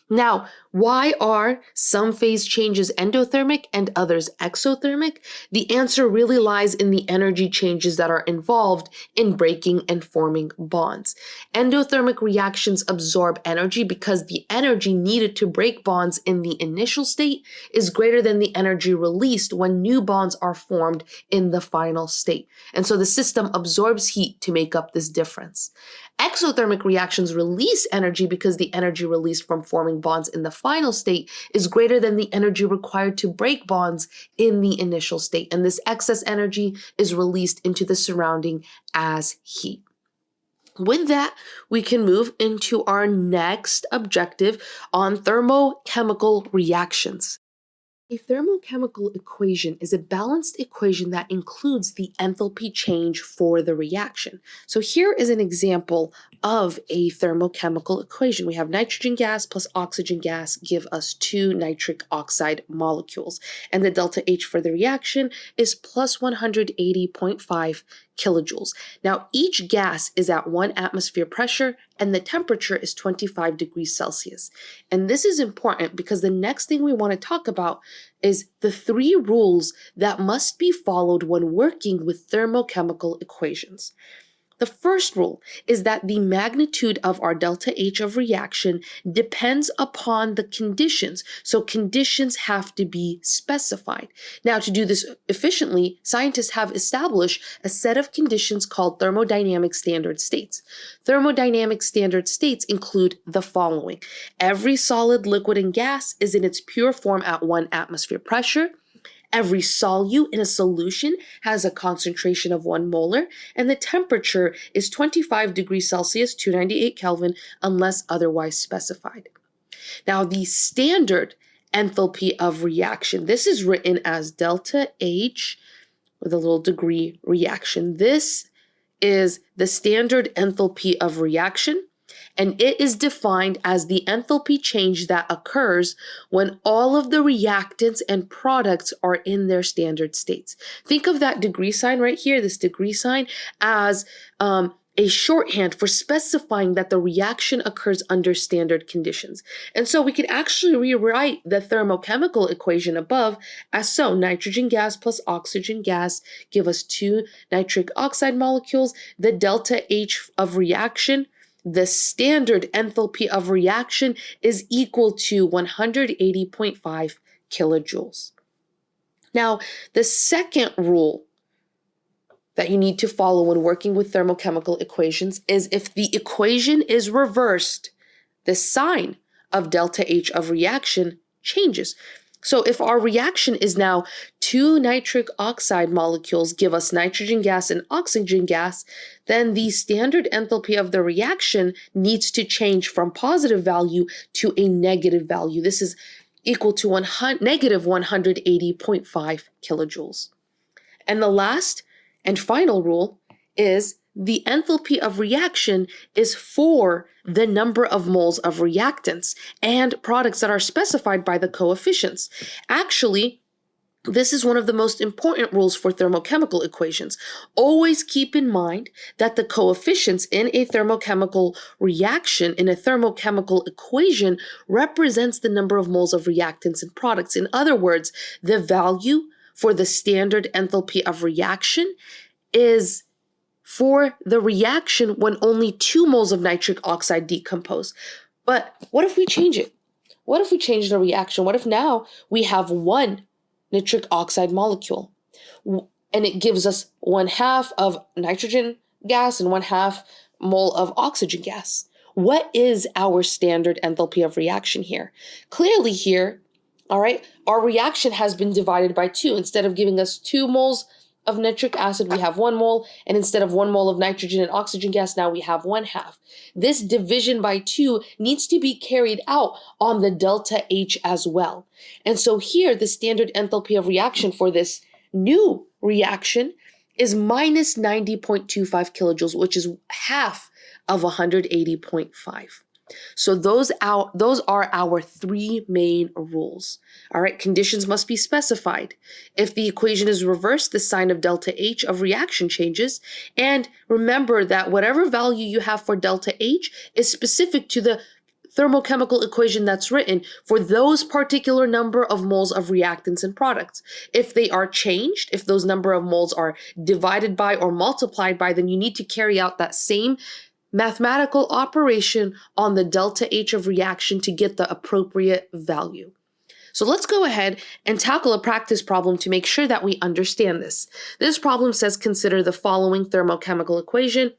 Now, why are some phase changes endothermic and others exothermic? The answer really lies in the energy changes that are involved in breaking and forming bonds. Endothermic reactions absorb energy because the energy needed to break bonds in the initial state is greater than the energy released when new bonds are formed in the final state. And so the system absorbs heat to make up this difference. Exothermic reactions release energy because the energy released from forming bonds in the final state is greater than the energy required to break bonds in the initial state. And this excess energy is released into the surrounding as heat. With that, we can move into our next objective on thermochemical reactions. A thermochemical equation is a balanced equation that includes the enthalpy change for the reaction. So here is an example of a thermochemical equation. We have nitrogen gas plus oxygen gas give us 2 nitric oxide molecules, and the delta H for the reaction is plus 180.5 kilojoules. Now, each gas is at 1 atmosphere pressure and the temperature is 25 degrees Celsius. And this is important because the next thing we want to talk about is the 3 rules that must be followed when working with thermochemical equations. The first rule is that the magnitude of our delta H of reaction depends upon the conditions, so conditions have to be specified. Now, to do this efficiently, scientists have established a set of conditions called thermodynamic standard states. Thermodynamic standard states include the following: every solid, liquid, and gas is in its pure form at 1 atmosphere pressure. Every solute in a solution has a concentration of 1 molar, and the temperature is 25 degrees Celsius, 298 Kelvin, unless otherwise specified. Now, the standard enthalpy of reaction, this is written as delta H with a little degree reaction. This is the standard enthalpy of reaction, and it is defined as the enthalpy change that occurs when all of the reactants and products are in their standard states. Think of that degree sign right here, this degree sign, as a shorthand for specifying that the reaction occurs under standard conditions. And so we can actually rewrite the thermochemical equation above as so: nitrogen gas plus oxygen gas give us 2 nitric oxide molecules. The delta H of reaction the standard enthalpy of reaction is equal to 180.5 kilojoules. Now, the second rule that you need to follow when working with thermochemical equations is if the equation is reversed, the sign of delta H of reaction changes. So if our reaction is now 2 nitric oxide molecules give us nitrogen gas and oxygen gas, then the standard enthalpy of the reaction needs to change from positive value to a negative value. This is equal to negative 180.5 kilojoules. And the last and final rule is the enthalpy of reaction is for the number of moles of reactants and products that are specified by the coefficients. Actually, this is one of the most important rules for thermochemical equations. Always keep in mind that the coefficients in a thermochemical reaction, in a thermochemical equation, represents the number of moles of reactants and products. In other words, the value for the standard enthalpy of reaction is for the reaction when only 2 moles of nitric oxide decompose. But what if we change it? What if we change the reaction? What if now we have 1 nitric oxide molecule and it gives us 1/2 of nitrogen gas and 1/2 mole of oxygen gas? What is our standard enthalpy of reaction here? Clearly here, all right, our reaction has been divided by 2. Instead of giving us 2 moles of nitric acid, we have 1 mole, and instead of 1 mole of nitrogen and oxygen gas, now we have 1/2. This division by 2 needs to be carried out on the delta H as well. And so here, the standard enthalpy of reaction for this new reaction is minus 90.25 kilojoules, which is half of 180.5. So those are our 3 main rules. All right, conditions must be specified. If the equation is reversed, the sign of delta H of reaction changes. And remember that whatever value you have for delta H is specific to the thermochemical equation that's written for those particular number of moles of reactants and products. If they are changed, if those number of moles are divided by or multiplied by, then you need to carry out that same mathematical operation on the delta H of reaction to get the appropriate value. So let's go ahead and tackle a practice problem to make sure that we understand this. This problem says consider the following thermochemical equation.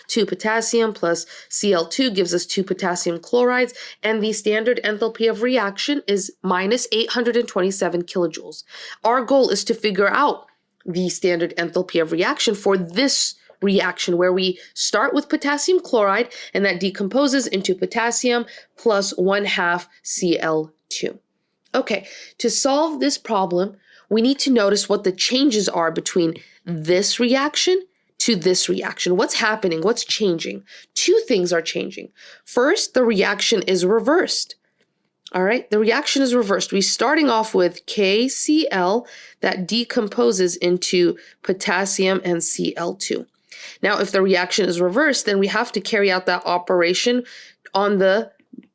2 potassium plus Cl2 gives us 2 potassium chlorides, and the standard enthalpy of reaction is minus 827 kilojoules. Our goal is to figure out the standard enthalpy of reaction for this reaction where we start with potassium chloride and that decomposes into potassium plus 1/2 Cl2. Okay, to solve this problem, we need to notice what the changes are between this reaction to this reaction. What's happening? What's changing? 2 things are changing. First, the reaction is reversed. All right, the reaction is reversed. We're starting off with KCl that decomposes into potassium and Cl2. Now, if the reaction is reversed, then we have to carry out that operation on the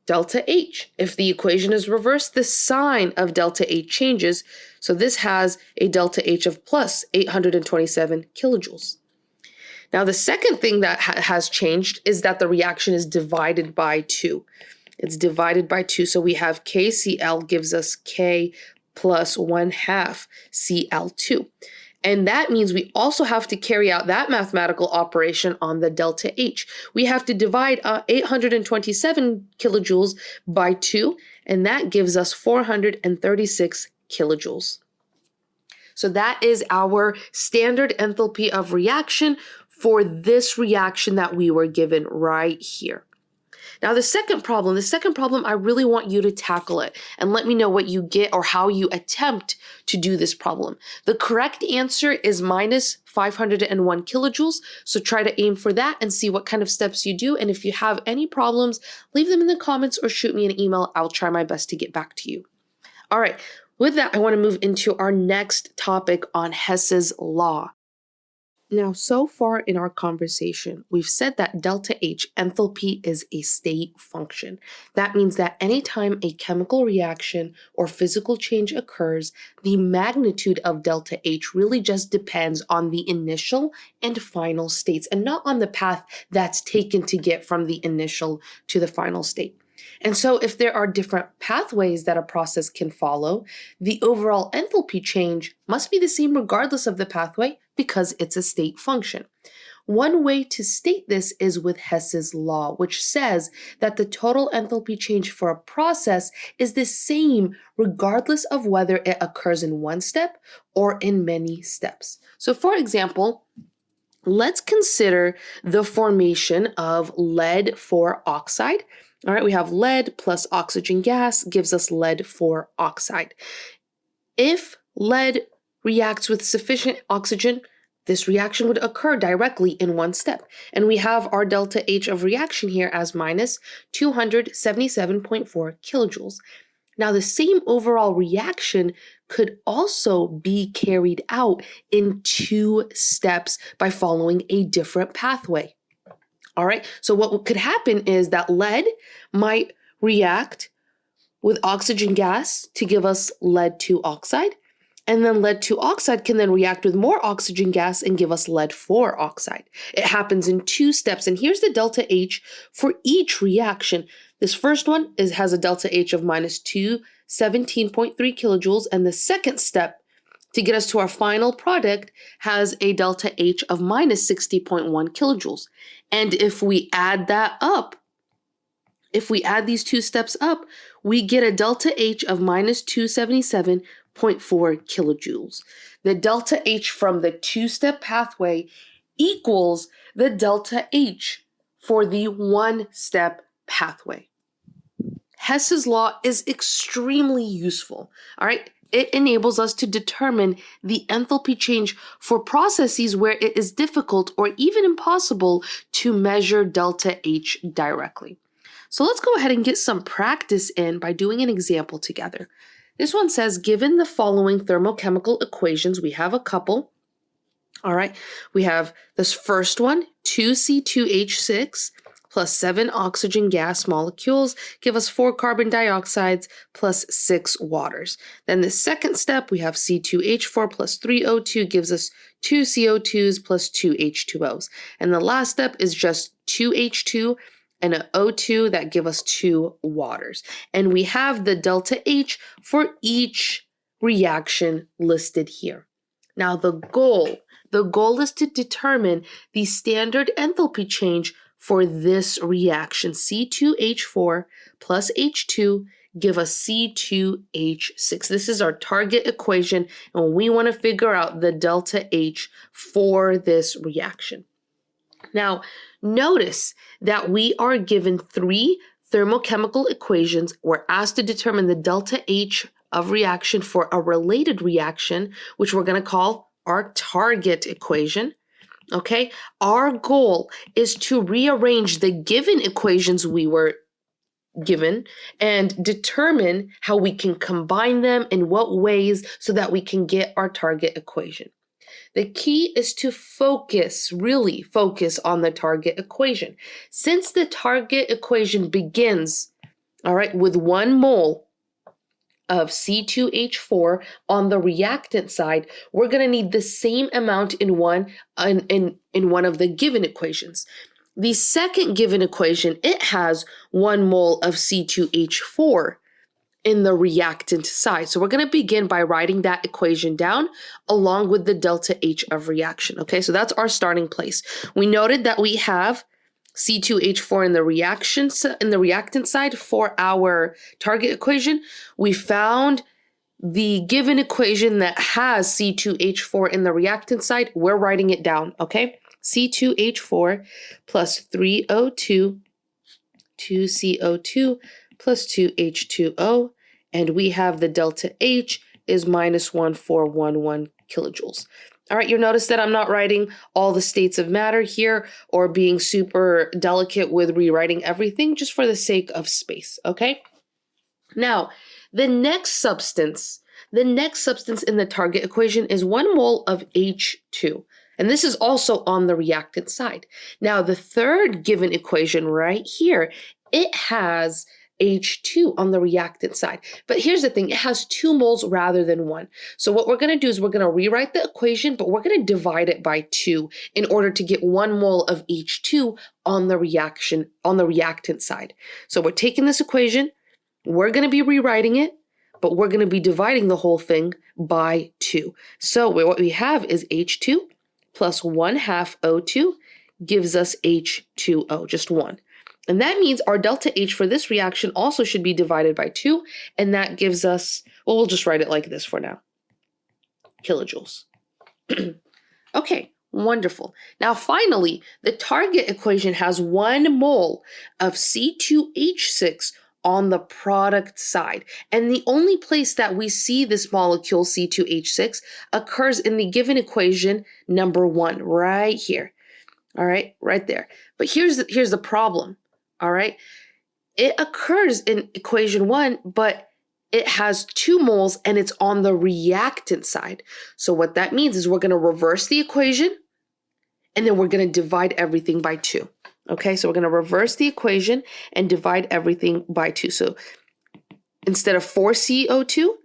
delta H. If the equation is reversed, the sign of delta H changes. So this has a delta H of plus 827 kilojoules. Now, the second thing that has changed is that the reaction is divided by 2. It's divided by 2. So we have KCl gives us K plus 1/2 Cl2. And that means we also have to carry out that mathematical operation on the delta H. We have to divide 827 kilojoules by 2, and that gives us 436 kilojoules. So that is our standard enthalpy of reaction for this reaction that we were given right here. Now, the second problem, I really want you to tackle it and let me know what you get or how you attempt to do this problem. The correct answer is minus 501 kilojoules. So try to aim for that and see what kind of steps you do. And if you have any problems, leave them in the comments or shoot me an email. I'll try my best to get back to you. All right. With that, I want to move into our next topic on Hess's law. Now, so far in our conversation, we've said that delta H, enthalpy, is a state function. That means that anytime a chemical reaction or physical change occurs, the magnitude of delta H really just depends on the initial and final states and not on the path that's taken to get from the initial to the final state. And so if there are different pathways that a process can follow, the overall enthalpy change must be the same regardless of the pathway because it's a state function. One way to state this is with Hess's law, which says that the total enthalpy change for a process is the same regardless of whether it occurs in one step or in many steps. So for example, let's consider the formation of lead 4 oxide. All right, we have lead plus oxygen gas gives us lead 4 oxide. If lead reacts with sufficient oxygen, this reaction would occur directly in one step. And we have our delta H of reaction here as minus 277.4 kilojoules. Now, the same overall reaction could also be carried out in 2 steps by following a different pathway. All right, so what could happen is that lead might react with oxygen gas to give us lead 2 oxide, and then lead 2 oxide can then react with more oxygen gas and give us lead 4 oxide. It happens in 2 steps, and here's the delta H for each reaction. This first one has a delta H of minus 217.3 kilojoules, and the second step to get us to our final product has a delta H of minus 60.1 kilojoules. And if we add that up, if we add these 2 steps up, we get a delta H of minus 277.4 kilojoules. The delta H from the 2-step pathway equals the delta H for the 1-step pathway. Hess's law is extremely useful, all right? It enables us to determine the enthalpy change for processes where it is difficult or even impossible to measure delta H directly. So let's go ahead and get some practice in by doing an example together. This one says, given the following thermochemical equations, we have a couple. All right, we have this first one, 2C2H6 plus 7 oxygen gas molecules give us 4 carbon dioxides plus 6 waters. Then the second step, we have C2H4 plus 3 O2 gives us 2 CO2s plus 2 H2Os. And the last step is just 2 H2 and an O2 that give us 2 waters. And we have the delta H for each reaction listed here. Now the goal is to determine the standard enthalpy change for this reaction. C2H4 plus H2 give us C2H6. This is our target equation, and we want to figure out the delta H for this reaction. Now, notice that we are given 3 thermochemical equations. We're asked to determine the delta H of reaction for a related reaction, which we're going to call our target equation. Okay, our goal is to rearrange the given equations we were given and determine how we can combine them in what ways so that we can get our target equation. The key is to really focus on the target equation. Since the target equation begins, all right, with 1 mole of C2H4 on the reactant side, we're going to need the same amount in one of the given equations. The second given equation, it has 1 mole of C2H4 in the reactant side. So we're going to begin by writing that equation down along with the delta H of reaction. Okay, so that's our starting place. We noted that we have C2H4 in the reactant side for our target equation. We found the given equation that has C2H4 in the reactant side. We're writing it down, okay? C2H4 plus 3O2, 2CO2 plus 2H2O, and we have the delta H is minus 1411 kilojoules. All right, you'll notice that I'm not writing all the states of matter here or being super delicate with rewriting everything just for the sake of space, okay? Now, the next substance in the target equation is 1 mole of H2. And this is also on the reactant side. Now, the third given equation right here, it has H2 on the reactant side. But here's the thing, it has 2 moles rather than 1. So what we're going to do is we're going to rewrite the equation, but we're going to divide it by 2 in order to get 1 mole of H2 on the reactant side. So we're taking this equation, we're going to be rewriting it, but we're going to be dividing the whole thing by 2. So what we have is H2 plus 1/2 O2 gives us H2O, just 1. And that means our delta H for this reaction also should be divided by 2, and that gives us, well, we'll just write it like this for now, kilojoules. Okay, wonderful. Now finally, the target equation has 1 mole of C2H6 on the product side. And the only place that we see this molecule C2H6 occurs in the given equation number 1, right here. All right, right there. But here's the problem. All right, it occurs in equation 1, but it has 2 moles and it's on the reactant side. So what that means is we're going to reverse the equation and then we're going to divide everything by 2. Okay, so we're going to reverse the equation and divide everything by 2. So instead of 4 CO2,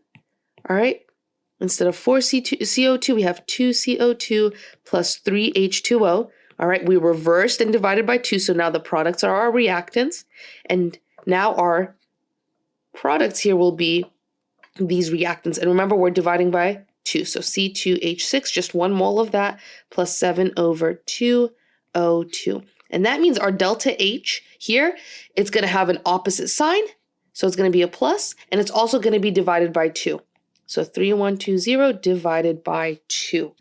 all right, instead of 4 CO2, we have 2 CO2 plus 3 H2O. All right, we reversed and divided by 2, so now the products are our reactants, and now our products here will be these reactants. And remember, we're dividing by 2, so C2H6, just 1 mole of that, plus 7/2 O2. And that means our delta H here, it's going to have an opposite sign, so it's going to be a plus, and it's also going to be divided by 2. So 3120 divided by 2.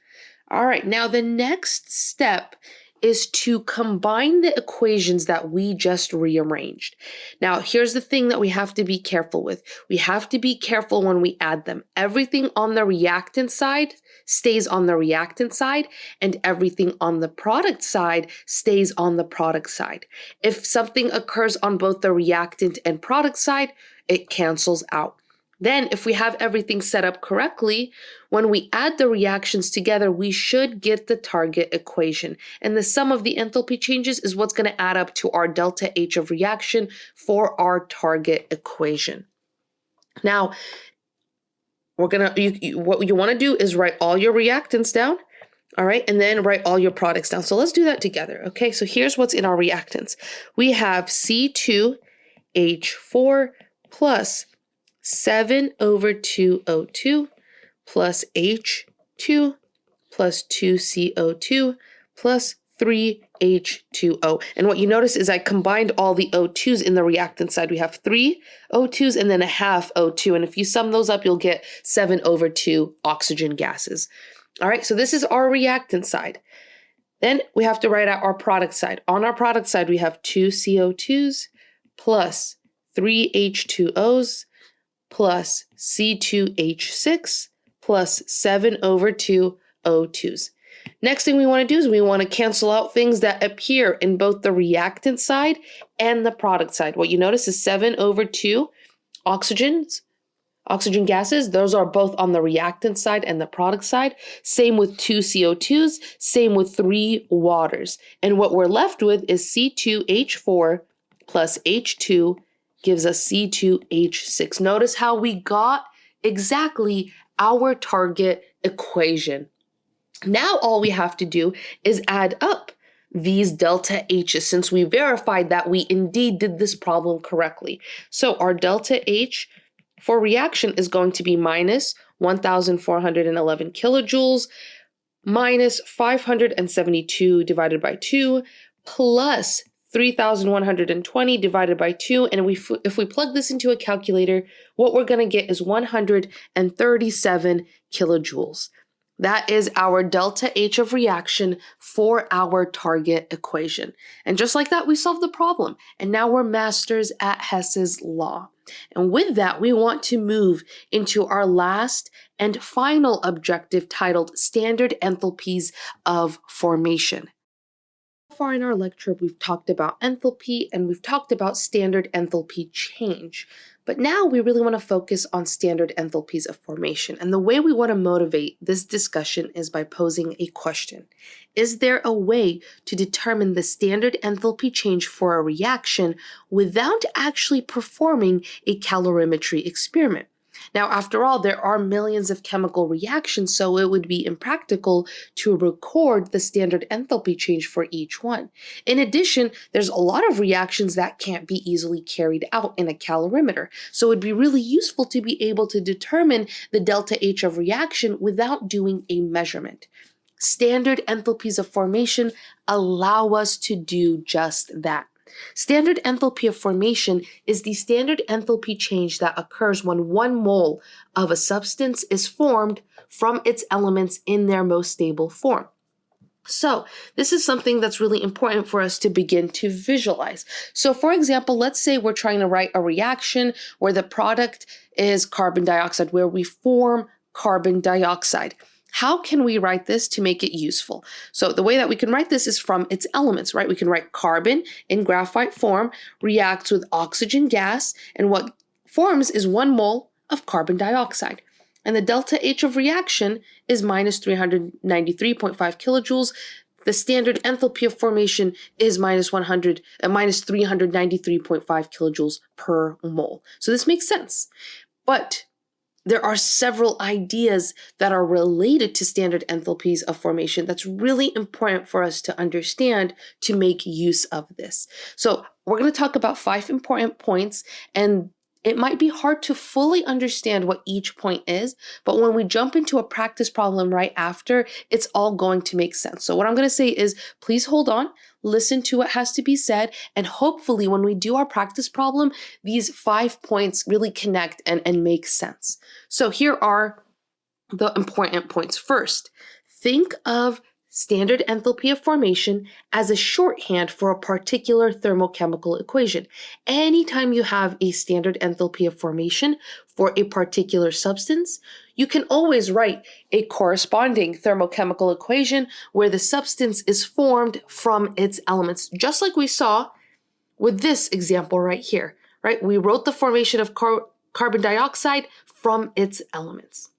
All right, now the next step is to combine the equations that we just rearranged. Now, here's the thing that we have to be careful with. We have to be careful when we add them. Everything on the reactant side stays on the reactant side, and everything on the product side stays on the product side. If something occurs on both the reactant and product side, it cancels out. Then, if we have everything set up correctly, when we add the reactions together, we should get the target equation. And the sum of the enthalpy changes is what's going to add up to our delta H of reaction for our target equation. Now, what you want to do is write all your reactants down, all right, and then write all your products down. So let's do that together, okay? So here's what's in our reactants. We have C2H4 plus 7/2 O2 plus H2 plus 2 CO2 plus 3 H2O. And what you notice is I combined all the O2s in the reactant side. We have 3 O2s and then a half O2. And if you sum those up, you'll get 7/2 oxygen gases. All right, so this is our reactant side. Then we have to write out our product side. On our product side, we have 2 CO2s plus 3 H2Os plus C2H6 plus 7/2 O2s. Next thing we want to do is we want to cancel out things that appear in both the reactant side and the product side. What you notice is 7/2 oxygen gases. Those are both on the reactant side and the product side. Same with 2 CO2s, same with 3 waters. And what we're left with is C2H4 plus H2 gives us C2H6. Notice how we got exactly our target equation. Now all we have to do is add up these delta H's since we verified that we indeed did this problem correctly. So our delta H for reaction is going to be minus 1,411 kilojoules minus 572 divided by 2 plus 3,120 divided by 2, and if we plug this into a calculator, what we're going to get is 137 kilojoules. That is our delta H of reaction for our target equation. And just like that, we solved the problem, and now we're masters at Hess's law. And with that, we want to move into our last and final objective titled Standard Enthalpies of Formation. Far in our lecture, we've talked about enthalpy and we've talked about standard enthalpy change. But now we really want to focus on standard enthalpies of formation. And the way we want to motivate this discussion is by posing a question. Is there a way to determine the standard enthalpy change for a reaction without actually performing a calorimetry experiment? Now, after all, there are millions of chemical reactions, so it would be impractical to record the standard enthalpy change for each one. In addition, there's a lot of reactions that can't be easily carried out in a calorimeter, so it'd be really useful to be able to determine the delta H of reaction without doing a measurement. Standard enthalpies of formation allow us to do just that. Standard enthalpy of formation is the standard enthalpy change that occurs when 1 mole of a substance is formed from its elements in their most stable form. So this is something that's really important for us to begin to visualize. So for example, let's say we're trying to write a reaction where the product is carbon dioxide, where we form carbon dioxide. How can we write this to make it useful? So the way that we can write this is from its elements, right? We can write carbon in graphite form reacts with oxygen gas, and what forms is 1 mole of carbon dioxide. And the delta H of reaction is minus 393.5 kilojoules. The standard enthalpy of formation is minus 393.5 kilojoules per mole. So this makes sense. But there are several ideas that are related to standard enthalpies of formation that's really important for us to understand to make use of this. So we're going to talk about 5 important points, and it might be hard to fully understand what each point is, but when we jump into a practice problem right after, it's all going to make sense. So what I'm going to say is, please hold on, listen to what has to be said, and hopefully when we do our practice problem, these 5 points really connect and make sense. So here are the important points. First, think of standard enthalpy of formation as a shorthand for a particular thermochemical equation. Anytime you have a standard enthalpy of formation for a particular substance, you can always write a corresponding thermochemical equation where the substance is formed from its elements, just like we saw with this example right here, right? We wrote the formation of carbon dioxide from its elements.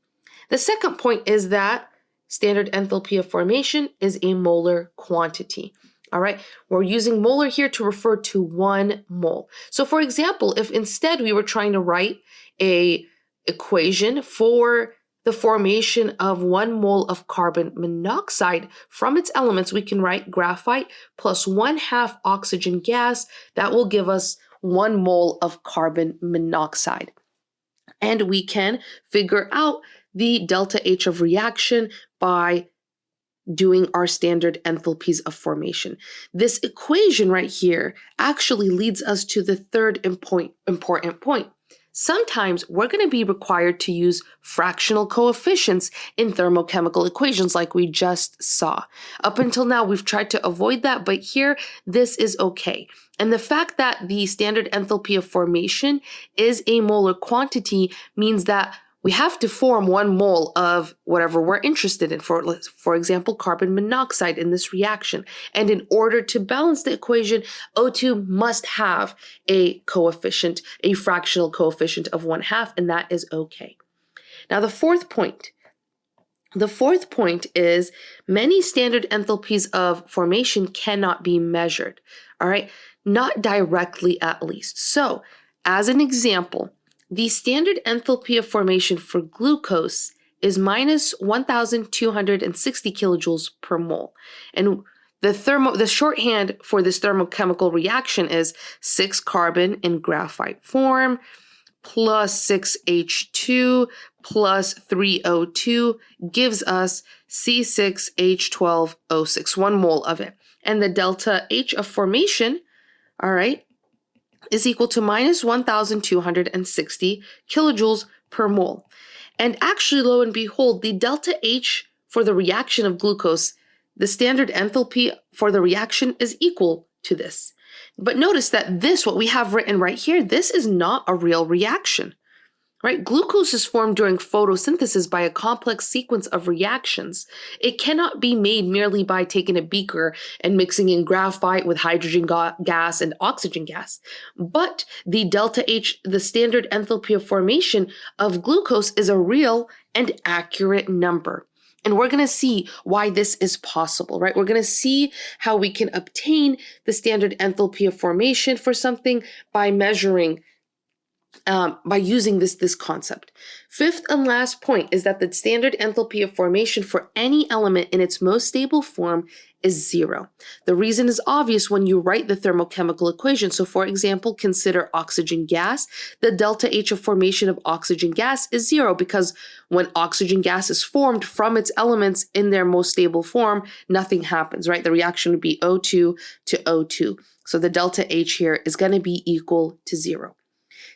The second point is that standard enthalpy of formation is a molar quantity. All right, we're using molar here to refer to 1 mole. So for example, if instead we were trying to write an equation for the formation of 1 mole of carbon monoxide from its elements, we can write graphite plus 1/2 oxygen gas. That will give us 1 mole of carbon monoxide. And we can figure out the delta H of reaction by doing our standard enthalpies of formation. This equation right here actually leads us to the third important point. Sometimes we're going to be required to use fractional coefficients in thermochemical equations like we just saw. Up until now, we've tried to avoid that, but here, this is okay. And the fact that the standard enthalpy of formation is a molar quantity means that we have to form 1 mole of whatever we're interested in, for example, carbon monoxide in this reaction. And in order to balance the equation, O2 must have a coefficient, a fractional coefficient of 1/2, and that is okay. Now, the fourth point is many standard enthalpies of formation cannot be measured, all right? Not directly at least. So, as an example, the standard enthalpy of formation for glucose is minus 1,260 kilojoules per mole. And the shorthand for this thermochemical reaction is 6 carbon in graphite form plus 6 H2 plus 3 O2 gives us C6H12O6, 1 mole of it. And the delta H of formation, all right, is equal to minus 1,260 kilojoules per mole. And actually, lo and behold, the delta H for the reaction of glucose, the standard enthalpy for the reaction is equal to this. But notice that this, what we have written right here, this is not a real reaction. right? Glucose is formed during photosynthesis by a complex sequence of reactions. It cannot be made merely by taking a beaker and mixing in graphite with hydrogen gas and oxygen gas. But the delta H, the standard enthalpy of formation of glucose, is a real and accurate number. And we're going to see why this is possible, right? We're going to see how we can obtain the standard enthalpy of formation for something by measuring by using this concept. Fifth and last point is that the standard enthalpy of formation for any element in its most stable form is 0. The reason is obvious when you write the thermochemical equation. So for example, consider oxygen gas. The delta H of formation of oxygen gas is 0 because when oxygen gas is formed from its elements in their most stable form, nothing happens, right? The reaction would be O2 to O2. So the delta H here is going to be equal to 0.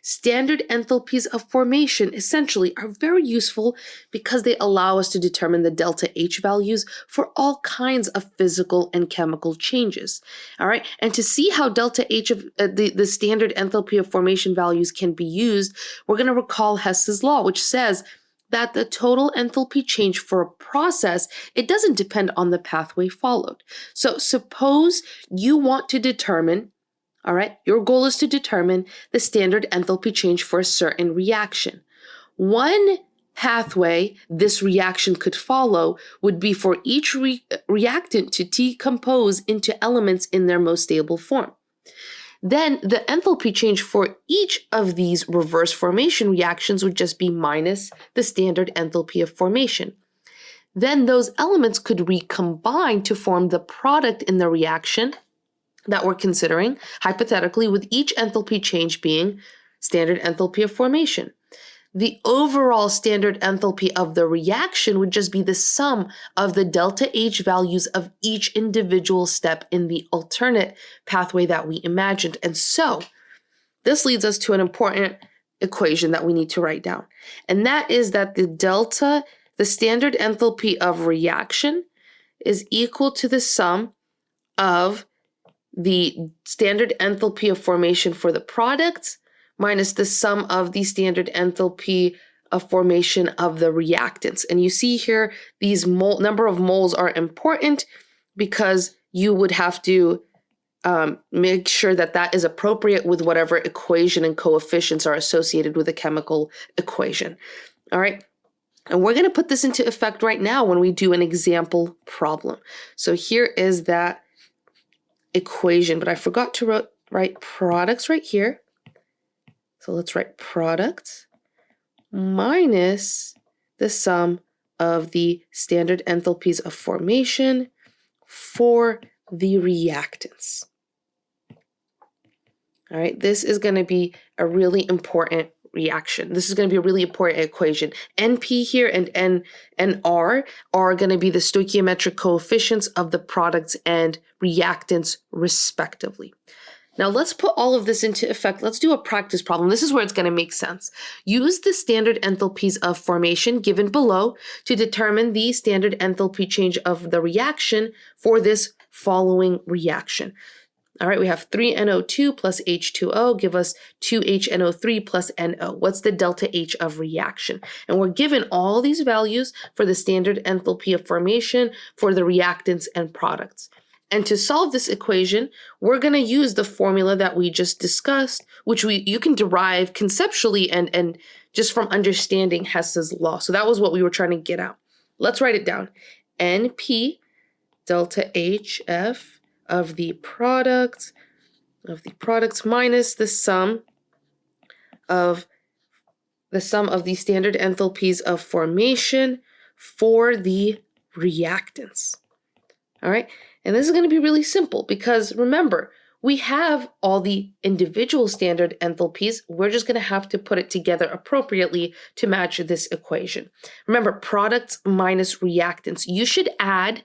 Standard enthalpies of formation essentially are very useful because they allow us to determine the delta H values for all kinds of physical and chemical changes. All right, and to see how delta H of the standard enthalpy of formation values can be used, we're going to recall Hess's law, which says that the total enthalpy change for a process, it doesn't depend on the pathway followed. So suppose you want to determine, all right, your goal is to determine the standard enthalpy change for a certain reaction. One pathway this reaction could follow would be for each reactant to decompose into elements in their most stable form. Then the enthalpy change for each of these reverse formation reactions would just be minus the standard enthalpy of formation. Then those elements could recombine to form the product in the reaction that we're considering, hypothetically, with each enthalpy change being standard enthalpy of formation. The overall standard enthalpy of the reaction would just be the sum of the delta H values of each individual step in the alternate pathway that we imagined. And so this leads us to an important equation that we need to write down. And that is that the standard enthalpy of reaction is equal to the sum of the standard enthalpy of formation for the products minus the sum of the standard enthalpy of formation of the reactants. And you see here, these number of moles are important because you would have to make sure that that is appropriate with whatever equation and coefficients are associated with a chemical equation. All right. And we're going to put this into effect right now when we do an example problem. So here is that equation, but I forgot to write products right here. So let's write products minus the sum of the standard enthalpies of formation for the reactants. All right, this is going to be a really important reaction. This is going to be a really important equation. NP here and NR are going to be the stoichiometric coefficients of the products and reactants respectively. Now let's put all of this into effect. Let's do a practice problem. This is where it's going to make sense. Use the standard enthalpies of formation given below to determine the standard enthalpy change of the reaction for this following reaction. All right, we have 3NO2 plus H2O give us 2HNO3 plus NO. What's the delta H of reaction? And we're given all these values for the standard enthalpy of formation for the reactants and products. And to solve this equation, we're going to use the formula that we just discussed, which you can derive conceptually and just from understanding Hess's law. So that was what we were trying to get at. Let's write it down. NP delta HF of the products minus the sum of the standard enthalpies of formation for the reactants. All right, and this is going to be really simple because remember, we have all the individual standard enthalpies. We're just going to have to put it together appropriately to match this equation. Remember, products minus reactants. You should add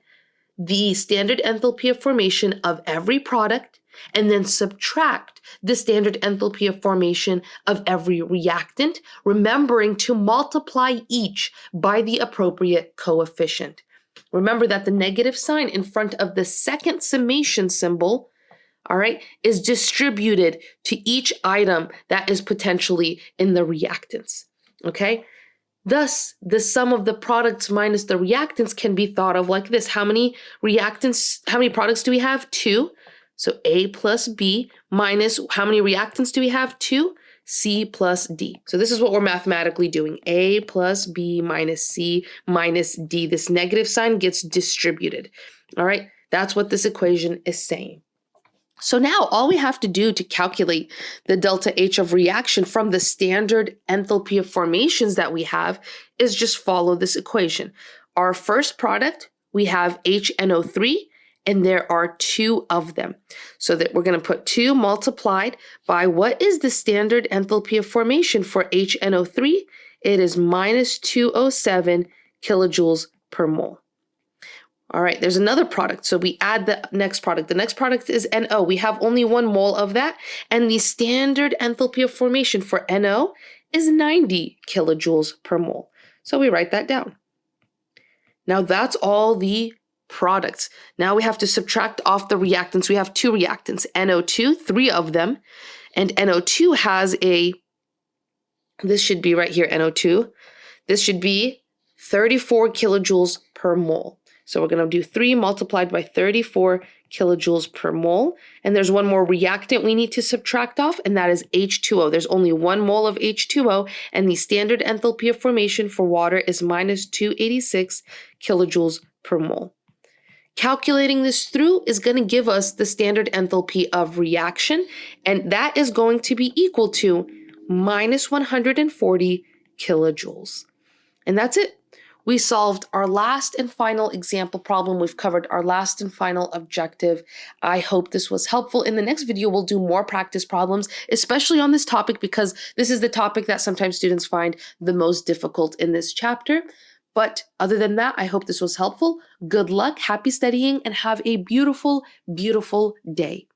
the standard enthalpy of formation of every product and then subtract the standard enthalpy of formation of every reactant, remembering to multiply each by the appropriate coefficient. Remember that the negative sign in front of the second summation symbol, all right, is distributed to each item that is potentially in the reactants. okay? Thus, the sum of the products minus the reactants can be thought of like this. How many products do we have? 2. So A plus B minus how many reactants do we have? 2. C plus D. So this is what we're mathematically doing. A plus B minus C minus D. This negative sign gets distributed. All right, that's what this equation is saying. So now all we have to do to calculate the delta H of reaction from the standard enthalpy of formations that we have is just follow this equation. Our first product, we have HNO3, and there are 2 of them. So that we're going to put 2 multiplied by what is the standard enthalpy of formation for HNO3? It is minus 207 kilojoules per mole. All right, there's another product. So we add the next product. The next product is NO. We have only 1 mole of that. And the standard enthalpy of formation for NO is 90 kilojoules per mole. So we write that down. Now that's all the products. Now we have to subtract off the reactants. We have 2 reactants, NO2, 3 of them. And NO2 has this should be right here, NO2. This should be 34 kilojoules per mole. So we're going to do 3 multiplied by 34 kilojoules per mole. And there's 1 more reactant we need to subtract off, and that is H2O. There's only 1 mole of H2O, and the standard enthalpy of formation for water is minus 286 kilojoules per mole. Calculating this through is going to give us the standard enthalpy of reaction, and that is going to be equal to minus 140 kilojoules. And that's it. We solved our last and final example problem. We've covered our last and final objective. I hope this was helpful. In the next video, we'll do more practice problems, especially on this topic, because this is the topic that sometimes students find the most difficult in this chapter. But other than that, I hope this was helpful. Good luck, happy studying, and have a beautiful, beautiful day.